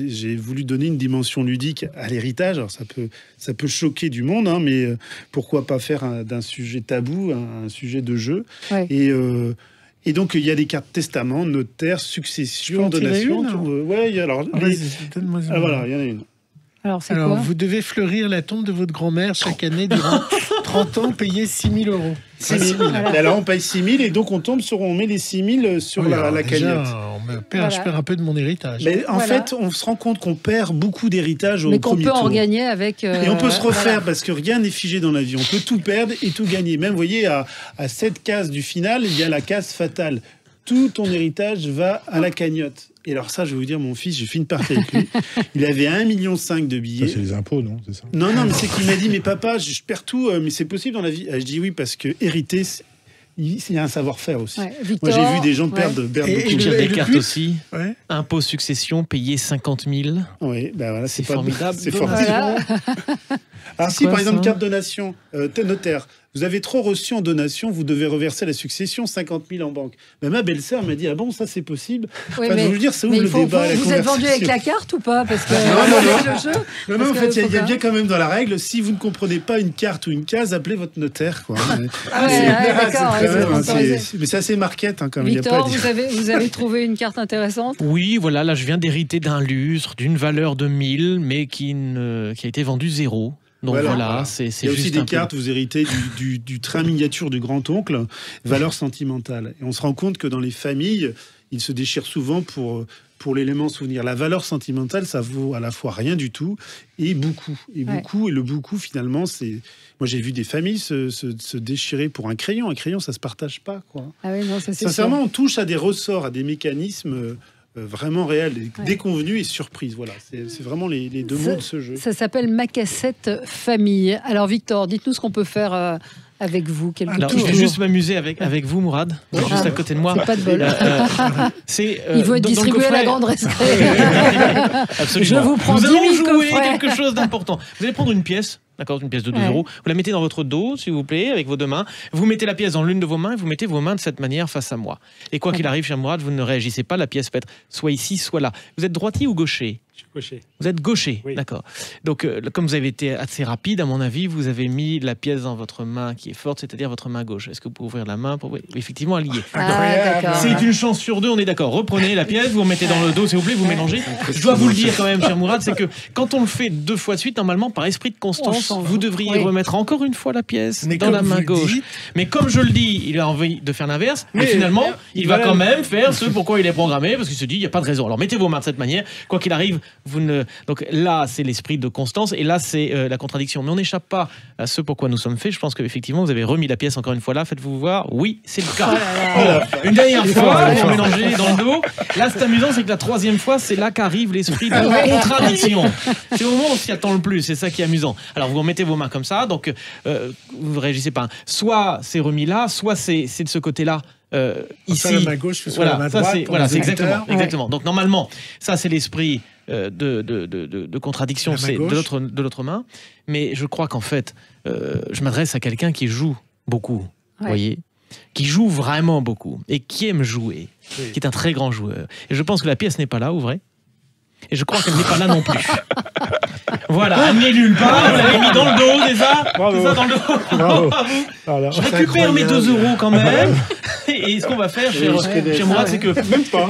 J'ai voulu donner une dimension ludique à l'héritage. Alors, ça peut choquer du monde, hein, mais pourquoi pas faire d'un sujet tabou un sujet de jeu. Et donc, il y a des cartes testament, notaire, succession, donation. Voilà, il y en a une. Alors, vous devez fleurir la tombe de votre grand-mère chaque année durant 30 ans, payer 6 000 euros. 6 000. Alors, on paye 6 000 et donc on met les 6 000 sur la cagnotte. Je perds un peu de mon héritage. Mais en fait, on se rend compte qu'on perd beaucoup d'héritage au premier tour. Mais qu'on peut en gagner avec... Et on peut se refaire parce que rien n'est figé dans la vie. On peut tout perdre et tout gagner. Même, vous voyez, à 7 cases du final, il y a la case fatale. Tout ton héritage va à la cagnotte. Et alors ça, je vais vous dire, mon fils, j'ai fait une partie avec lui. Il avait 1,5 million de billets. Ça, c'est les impôts, non? C'est ça? Non, mais c'est qu'il m'a dit, mais papa, je perds tout, mais c'est possible dans la vie. Je dis oui, parce que hériter, il y a un savoir-faire aussi. Victor, moi, j'ai vu des gens perdre beaucoup. Et des cartes aussi. Impôt succession, payer 50 000. Oui, ben voilà, c'est formidable. C'est formidable. Alors si, par exemple, carte donation, notaire, vous avez trop reçu en donation, vous devez reverser à la succession 50 000 en banque. Mais ma belle-sœur m'a dit, ah bon, ça c'est possible. Oui, je veux dire, ça ouvre le débat. Vous êtes vendu avec la carte ou pas? Parce que non, en fait, il y a bien quand même dans la règle, si vous ne comprenez pas une carte ou une case, appelez votre notaire. Quoi. Mais c'est assez market quand même. Victor, vous avez trouvé une carte intéressante? Oui, voilà, là je viens d'hériter d'un lustre d'une valeur de 1000, mais qui a été vendu 0. Donc voilà. C'est il y a aussi des cartes, vous héritez du train miniature du grand-oncle, valeur sentimentale. Et on se rend compte que dans les familles, ils se déchirent souvent pour l'élément souvenir. La valeur sentimentale, ça vaut à la fois rien du tout et beaucoup. Et le beaucoup, finalement, c'est... Moi, j'ai vu des familles se déchirer pour un crayon. Un crayon, ça se partage pas, quoi. Ah oui, non, ça c'est sincèrement, on touche à des ressorts, à des mécanismes... vraiment réel, déconvenu et surprise. Voilà, c'est vraiment les deux mots de ce jeu. Ça s'appelle Ma Cassette Famille. Alors Victor, dites-nous ce qu'on peut faire avec vous. Alors, je vais juste m'amuser avec vous, Mourad, juste à côté de moi. C'est pas de bol. Il faut être distribué à la grande rescrée. Absolument. Je vous prends 10 000 jouer quelque chose d'important. Vous allez prendre une pièce. D'accord, une pièce de 2 euros. Vous la mettez dans votre dos, s'il vous plaît, avec vos deux mains. Vous mettez la pièce dans l'une de vos mains et vous mettez vos mains de cette manière face à moi. Et quoi qu'il arrive, cher Mourad, vous ne réagissez pas. La pièce peut être soit ici, soit là. Vous êtes droitier ou gaucher? Je suis gaucher. Vous êtes gaucher, oui. D'accord. Donc, comme vous avez été assez rapide, à mon avis, vous avez mis la pièce dans votre main qui est forte, c'est-à-dire votre main gauche. Est-ce que vous pouvez ouvrir la main pour effectivement allier? C'est une chance sur 2, on est d'accord. Reprenez la pièce, vous remettez dans le dos, s'il vous plaît, vous mélangez. Je dois vous le dire quand même, cher Mourad, c'est que quand on le fait 2 fois de suite, normalement, par esprit de constance, vous devriez remettre encore une fois la pièce dans la main gauche. Mais comme je le dis, il a envie de faire l'inverse, mais finalement, il va quand même faire ce pourquoi il est programmé, parce qu'il se dit, il n'y a pas de raison. Alors mettez vos mains de cette manière, quoi qu'il arrive, vous ne... Donc là, c'est l'esprit de constance, et là, c'est la contradiction. Mais on n'échappe pas à ce pourquoi nous sommes faits. Je pense qu'effectivement, vous avez remis la pièce encore une fois là. Faites-vous voir. Oui, c'est le cas. Une dernière fois, pour mélanger dans le dos. Là, c'est amusant, c'est que la 3e fois, c'est là qu'arrive l'esprit de contradiction. C'est au moment où on s'y attend le plus. C'est ça qui est amusant. Alors, vous remettez vos mains comme ça, donc vous ne réagissez pas. Soit c'est remis là, soit c'est de ce côté-là. Ici, soit la main gauche, soit la main droite. C'est exactement. Donc normalement, ça c'est l'esprit de contradiction, c'est de l'autre main. Mais je crois qu'en fait, je m'adresse à quelqu'un qui joue beaucoup, vous voyez, qui joue vraiment beaucoup et qui aime jouer, qui est un très grand joueur. Et je pense que la pièce n'est pas là, ouvrez. Et je crois qu'elle n'est pas là non plus. Voilà, elle n'est nulle part. Vous l'avez mis dans le dos déjà. C'est ça, dans le dos. Bravo. Voilà. Je récupère mes 2 euros quand même. Et ce qu'on va faire, cher Mourad, c'est que même pas.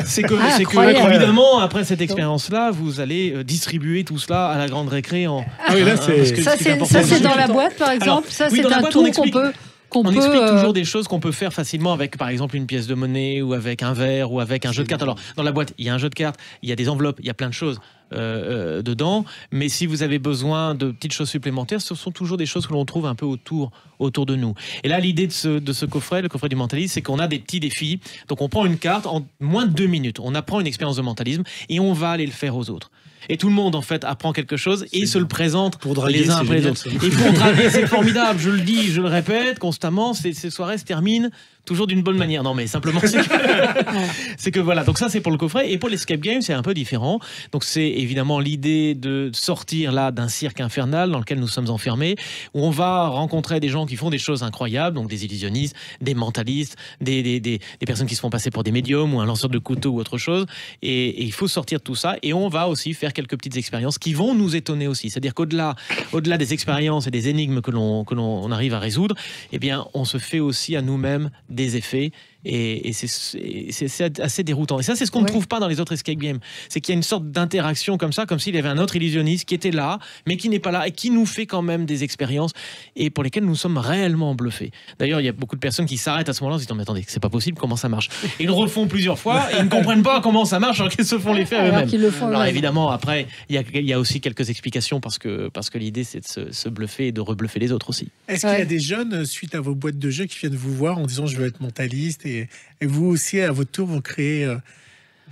C'est que évidemment, après cette expérience-là, vous allez distribuer tout cela à la grande récré. Oui, là, c'est dans la boîte, par exemple. Ça, c'est un tour qu'on peut. On explique toujours des choses qu'on peut faire facilement avec, par exemple, une pièce de monnaie ou avec un verre ou avec un jeu de cartes. Alors, dans la boîte, il y a un jeu de cartes, il y a des enveloppes, il y a plein de choses. dedans. Mais si vous avez besoin de petites choses supplémentaires, ce sont toujours des choses que l'on trouve un peu autour de nous. Et là, l'idée de ce coffret, le coffret du mentaliste, c'est qu'on a des petits défis. Donc on prend une carte en moins de 2 minutes. On apprend une expérience de mentalisme et on va aller le faire aux autres. Et tout le monde, en fait, apprend quelque chose et se le présente pour draguer, les uns après les autres. Et pour draguer, c'est formidable. Je le dis, je le répète constamment. Ces soirées se terminent toujours d'une bonne manière. Non, mais simplement, c'est que voilà. Donc ça, c'est pour le coffret. Et pour l'escape game, c'est un peu différent. Donc c'est évidemment l'idée de sortir là d'un cirque infernal dans lequel nous sommes enfermés, où on va rencontrer des gens qui font des choses incroyables, donc des illusionnistes, des mentalistes, des personnes qui se font passer pour des médiums ou un lanceur de couteau ou autre chose. Et il faut sortir de tout ça. Et on va aussi faire quelques petites expériences qui vont nous étonner aussi. C'est-à-dire qu'au-delà des expériences et des énigmes que l'on arrive à résoudre, eh bien, on se fait aussi à nous-mêmes des effets et c'est assez déroutant. Et ça, c'est ce qu'on ne trouve pas dans les autres escape games. C'est qu'il y a une sorte d'interaction comme ça, comme s'il y avait un autre illusionniste qui était là, mais qui n'est pas là et qui nous fait quand même des expériences et pour lesquelles nous sommes réellement bluffés. D'ailleurs, il y a beaucoup de personnes qui s'arrêtent à ce moment-là en se disant mais attendez, c'est pas possible, comment ça marche? Et ils le refont plusieurs fois et ils ne comprennent pas comment ça marche alors qu'ils se font les faire eux-mêmes. Alors évidemment, après, il y a aussi quelques explications parce que l'idée, c'est de se bluffer et de rebluffer les autres aussi. Est-ce qu'il y a des jeunes, suite à vos boîtes de jeux, qui viennent vous voir en disant je veux être mentaliste et vous aussi, à votre tour, vous créez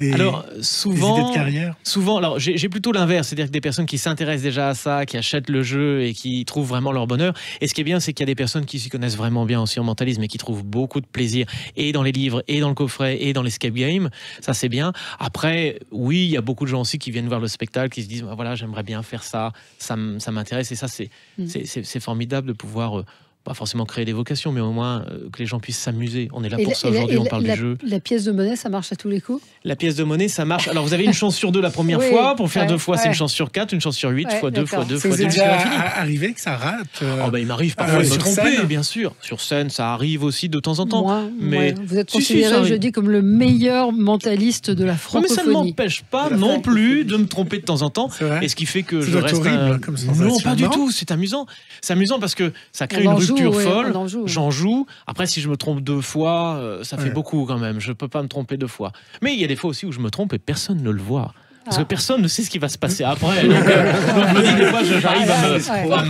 des idées de carrière? Souvent, alors j'ai plutôt l'inverse, c'est-à-dire que des personnes qui s'intéressent déjà à ça, qui achètent le jeu et qui trouvent vraiment leur bonheur. Et ce qui est bien, c'est qu'il y a des personnes qui s'y connaissent vraiment bien aussi en mentalisme et qui trouvent beaucoup de plaisir et dans les livres, et dans le coffret, et dans l'escape game. Ça, c'est bien. Après, oui, il y a beaucoup de gens aussi qui viennent voir le spectacle, qui se disent voilà, j'aimerais bien faire ça, ça m'intéresse. Et ça, c'est formidable de pouvoir pas forcément créer des vocations, mais au moins que les gens puissent s'amuser. On est là pour ça aujourd'hui, on parle du jeu. La pièce de monnaie, ça marche à tous les coups? La pièce de monnaie, ça marche. Alors vous avez une chance sur 2 la première fois. Pour faire 2 fois, c'est une chance sur 4, une chance sur 8, fois 2, fois 2, fois 2. C'est déjà arrivé que ça rate? Il m'arrive parfois de me tromper, bien sûr. Sur scène, ça arrive aussi de temps en temps. Mais vous êtes considéré, je dis, comme le meilleur mentaliste de la francophonie. Mais ça ne m'empêche pas non plus de me tromper de temps en temps. Et ce qui fait que je reste comme ça. Non, pas du tout. C'est amusant. C'est amusant parce que ça crée une rupture folle. J'en joue. Après, si je me trompe 2 fois, ça fait beaucoup quand même. Je peux pas me tromper 2 fois. Mais il y a des fois aussi où je me trompe et personne ne le voit. Parce que personne ne sait ce qui va se passer après. Donc je me dis des fois, j'arrive à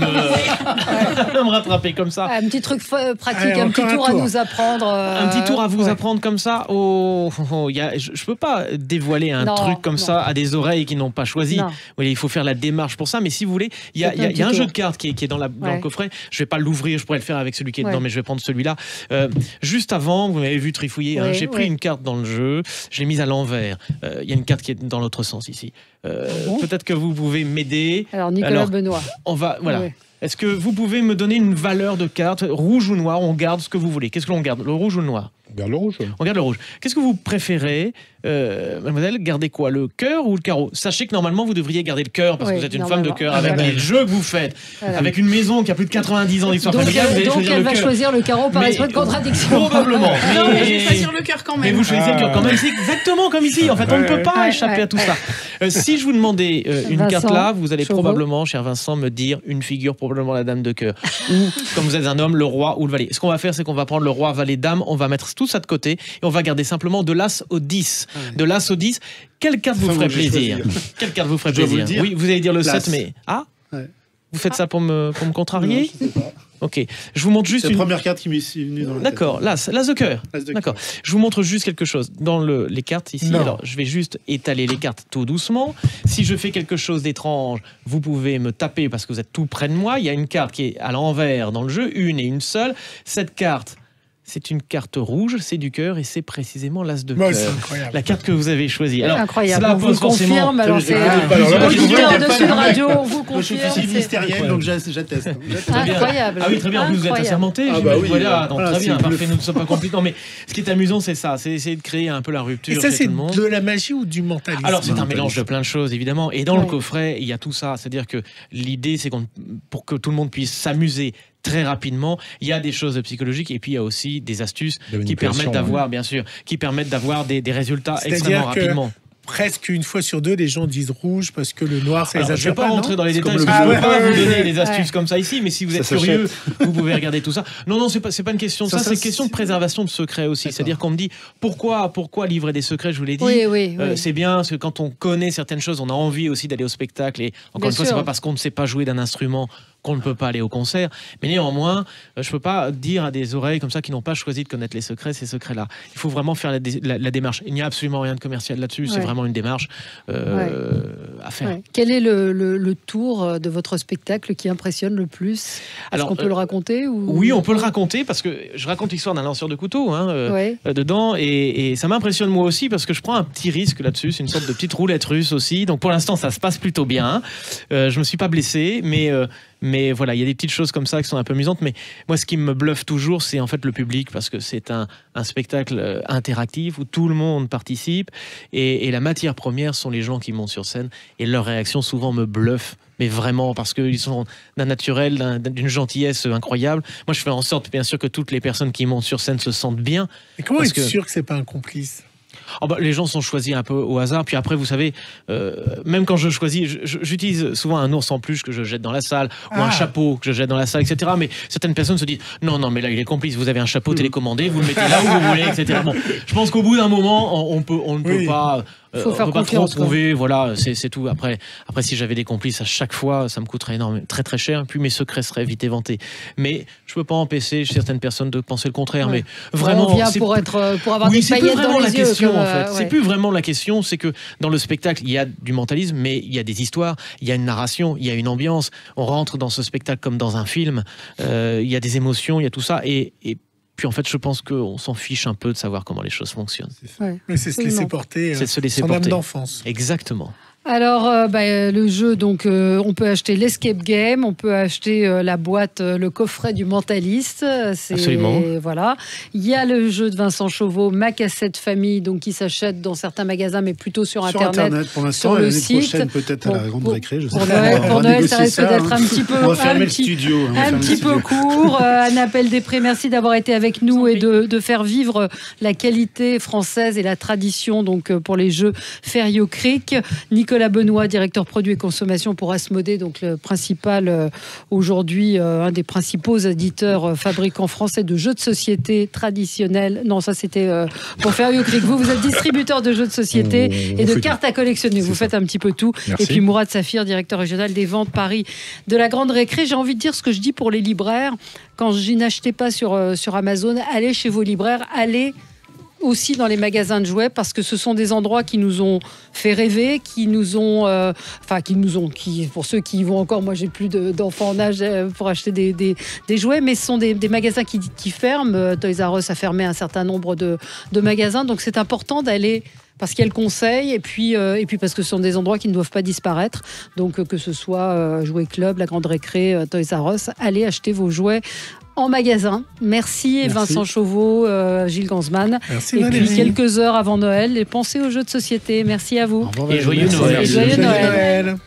me rattraper comme ça. Un petit truc pratique, un petit tour à nous apprendre. Un petit tour à vous apprendre comme ça. Je peux pas dévoiler un truc comme ça à des oreilles qui n'ont pas choisi. Oui, il faut faire la démarche pour ça. Mais si vous voulez, il y a un jeu de cartes qui est dans le coffret. Je vais pas l'ouvrir, je pourrais le faire avec celui qui est dedans, mais je vais prendre celui-là. Juste avant, vous m'avez vu trifouiller. J'ai pris une carte dans le jeu, je l'ai mise à l'envers. Il y a une carte qui est dans l'autre sens ici. Peut-être que vous pouvez m'aider. Alors Nicolas Benoît. Voilà. Est-ce que vous pouvez me donner une valeur de carte, rouge ou noir? On garde ce que vous voulez. Qu'est-ce que l'on garde, le rouge ou le noir? On garde le rouge. On garde le rouge. Qu'est-ce que vous préférez, mademoiselle? Gardez quoi, le cœur ou le carreau? Sachez que normalement vous devriez garder le cœur parce que vous êtes une femme de cœur avec les jeux que vous faites, avec une maison qui a plus de 90 ans d'histoire familiale. Donc elle va choisir le carreau par esprit de contradiction. Probablement. Non, mais je vais choisir le cœur quand même. Mais vous choisissez le cœur quand même. C'est exactement comme ici. En fait, on ne peut pas échapper à tout ça. Si je vous demandais une carte là, vous allez probablement, cher Vincent, me dire une figure, probablement la dame de cœur. Ou, comme vous êtes un homme, le roi ou le valet. Ce qu'on va faire, c'est qu'on va prendre le roi, valet, dame, on va mettre tout ça de côté et on va garder simplement de l'as au 10. De l'as au 10. Quelle carte vous ferait plaisir? Quelle carte vous ferait plaisir? Oui, vous allez dire le 7, mais... Vous faites ça pour me contrarier? Non, je sais pas. Ok, je vous montre juste C'est la première carte qui m'est venue dans la tête. D'accord, l'as de cœur. D'accord. Je vous montre juste quelque chose. Dans les cartes ici, alors je vais juste étaler les cartes tout doucement. Si je fais quelque chose d'étrange, vous pouvez me taper parce que vous êtes tout près de moi. Il y a une carte qui est à l'envers dans le jeu, une et une seule. Cette carte... C'est une carte rouge, c'est du cœur et c'est précisément l'as de cœur. La carte que vous avez choisie. Alors, incroyable. Cela on vous confirme. Alors c'est auditeur de Sud Radio, on vous confirme. Moi, je suis officier ministériel, donc j'atteste. Incroyable. Ah oui, très bien. En plus, vous êtes assermenté. Voilà, donc très bien. Parfait. Nous ne sommes pas compétents. Mais ce qui est amusant, c'est ça. C'est essayer de créer un peu la rupture. Et ça, c'est de la magie ou du mentalisme? Alors, c'est un mélange de plein de choses, évidemment. Et dans le coffret, il y a tout ça. C'est-à-dire que l'idée, c'est pour que tout le monde puisse s'amuser très rapidement, il y a des choses psychologiques et puis il y a aussi des astuces qui permettent d'avoir, bien sûr, des résultats extrêmement rapidement. presque une fois sur deux, les gens disent rouge parce que le noir, ça les attire. Je ne vais pas rentrer dans les détails, parce que je ne peux pas vous donner des astuces comme ça ici, mais si vous êtes curieux, vous pouvez regarder tout ça. Non, c'est pas une question de ça, c'est une question de préservation de secrets aussi. C'est-à-dire qu'on me dit pourquoi livrer des secrets, je vous l'ai dit. Oui. C'est bien, parce que quand on connaît certaines choses, on a envie aussi d'aller au spectacle. Et encore une fois, c'est pas parce qu'on ne sait pas jouer d'un instrument qu'on ne peut pas aller au concert. Mais néanmoins, je ne peux pas dire à des oreilles comme ça qui n'ont pas choisi de connaître les secrets, ces secrets-là. Il faut vraiment faire la démarche. Il n'y a absolument rien de commercial là-dessus. C'est vraiment une démarche à faire. Ouais. Quel est le tour de votre spectacle qui impressionne le plus? Est-ce qu'on peut le raconter ou... Oui, on peut le raconter parce que je raconte l'histoire d'un lanceur de couteau dedans et ça m'impressionne moi aussi parce que je prends un petit risque là-dessus. C'est une sorte de petite roulette russe aussi. Donc pour l'instant, ça se passe plutôt bien. Je me suis pas blessé, mais voilà, il y a des petites choses comme ça qui sont un peu amusantes. Mais moi, ce qui me bluffe toujours, c'est en fait le public, parce que c'est un spectacle interactif où tout le monde participe et la matière première sont les gens qui montent sur scène et leurs réactions souvent me bluffent. Mais vraiment, parce qu'ils sont d'un naturel, d'une gentillesse incroyable. Moi, je fais en sorte, bien sûr, que toutes les personnes qui montent sur scène se sentent bien. Et comment être sûr que c'est pas un complice? Les gens sont choisis un peu au hasard. Puis après, vous savez, même quand je choisis, j'utilise souvent un ours en peluche que je jette dans la salle, ou un chapeau que je jette dans la salle, etc. Mais certaines personnes se disent non, mais là, il est complice. Vous avez un chapeau télécommandé, vous le mettez là où vous voulez, etc. Bon, je pense qu'au bout d'un moment, on ne peut pas. Faut faire pas trop confiance, prouver, voilà, c'est tout. Après, si j'avais des complices à chaque fois, ça me coûterait énormément, très très cher. Puis mes secrets seraient vite éventés. Mais je peux pas empêcher certaines personnes de penser le contraire. Mais vraiment, on vient pour avoir des paillettes dans les yeux. C'est plus vraiment la question. C'est que dans le spectacle, il y a du mentalisme, mais il y a des histoires, il y a une narration, il y a une ambiance. On rentre dans ce spectacle comme dans un film. Il y a des émotions, il y a tout ça. Et puis en fait, je pense qu'on s'en fiche un peu de savoir comment les choses fonctionnent. Mais c'est se laisser porter, c'est se laisser son porter. âme d'enfance. Exactement. Alors, le jeu, donc, on peut acheter l'escape game, on peut acheter la boîte, le coffret du mentaliste. Absolument. Voilà. Il y a le jeu de Vincent Chauveau, Ma cassette famille, donc qui s'achète dans certains magasins, mais plutôt sur Internet. Pour l'instant, sur le l'année site. prochaine, peut-être à la grande récré. Je sais pour Noël, ça risque d'être un petit peu. On va fermer le studio. Un petit peu court. Anne-Appel Després, merci d'avoir été avec nous et de faire vivre la qualité française et la tradition donc pour les jeux Ferio Creek. Nicolas Benoît, directeur produits et consommation pour Asmodée, donc le principal aujourd'hui, un des principaux éditeurs fabricants français de jeux de société traditionnels. Non, ça c'était pour Ferio Creek. Vous êtes distributeur de jeux de société et de cartes à collectionner. Vous faites un petit peu tout. Merci. Et puis Mourad Safir, directeur régional des ventes Paris de la Grande Récré. J'ai envie de dire ce que je dis pour les libraires. Quand je n'achetais pas sur Amazon, allez chez vos libraires, allez aussi dans les magasins de jouets, parce que ce sont des endroits qui nous ont fait rêver, qui pour ceux qui y vont encore, moi j'ai plus d'enfants en âge pour acheter des jouets, mais ce sont des magasins qui ferment. Toys R Us a fermé un certain nombre de magasins, donc c'est important d'aller parce qu'il y a le conseil et puis parce que ce sont des endroits qui ne doivent pas disparaître. Donc que ce soit Jouet Club, la Grande Récré, Toys R Us, allez acheter vos jouets en magasin. Merci. Vincent Chauveau, Gilles Gansman. Merci, et Valérie. puis quelques heures avant Noël, pensez aux jeux de société. Merci à vous. Au revoir, Et joyeux Merci. Noël. Et joyeux Noël.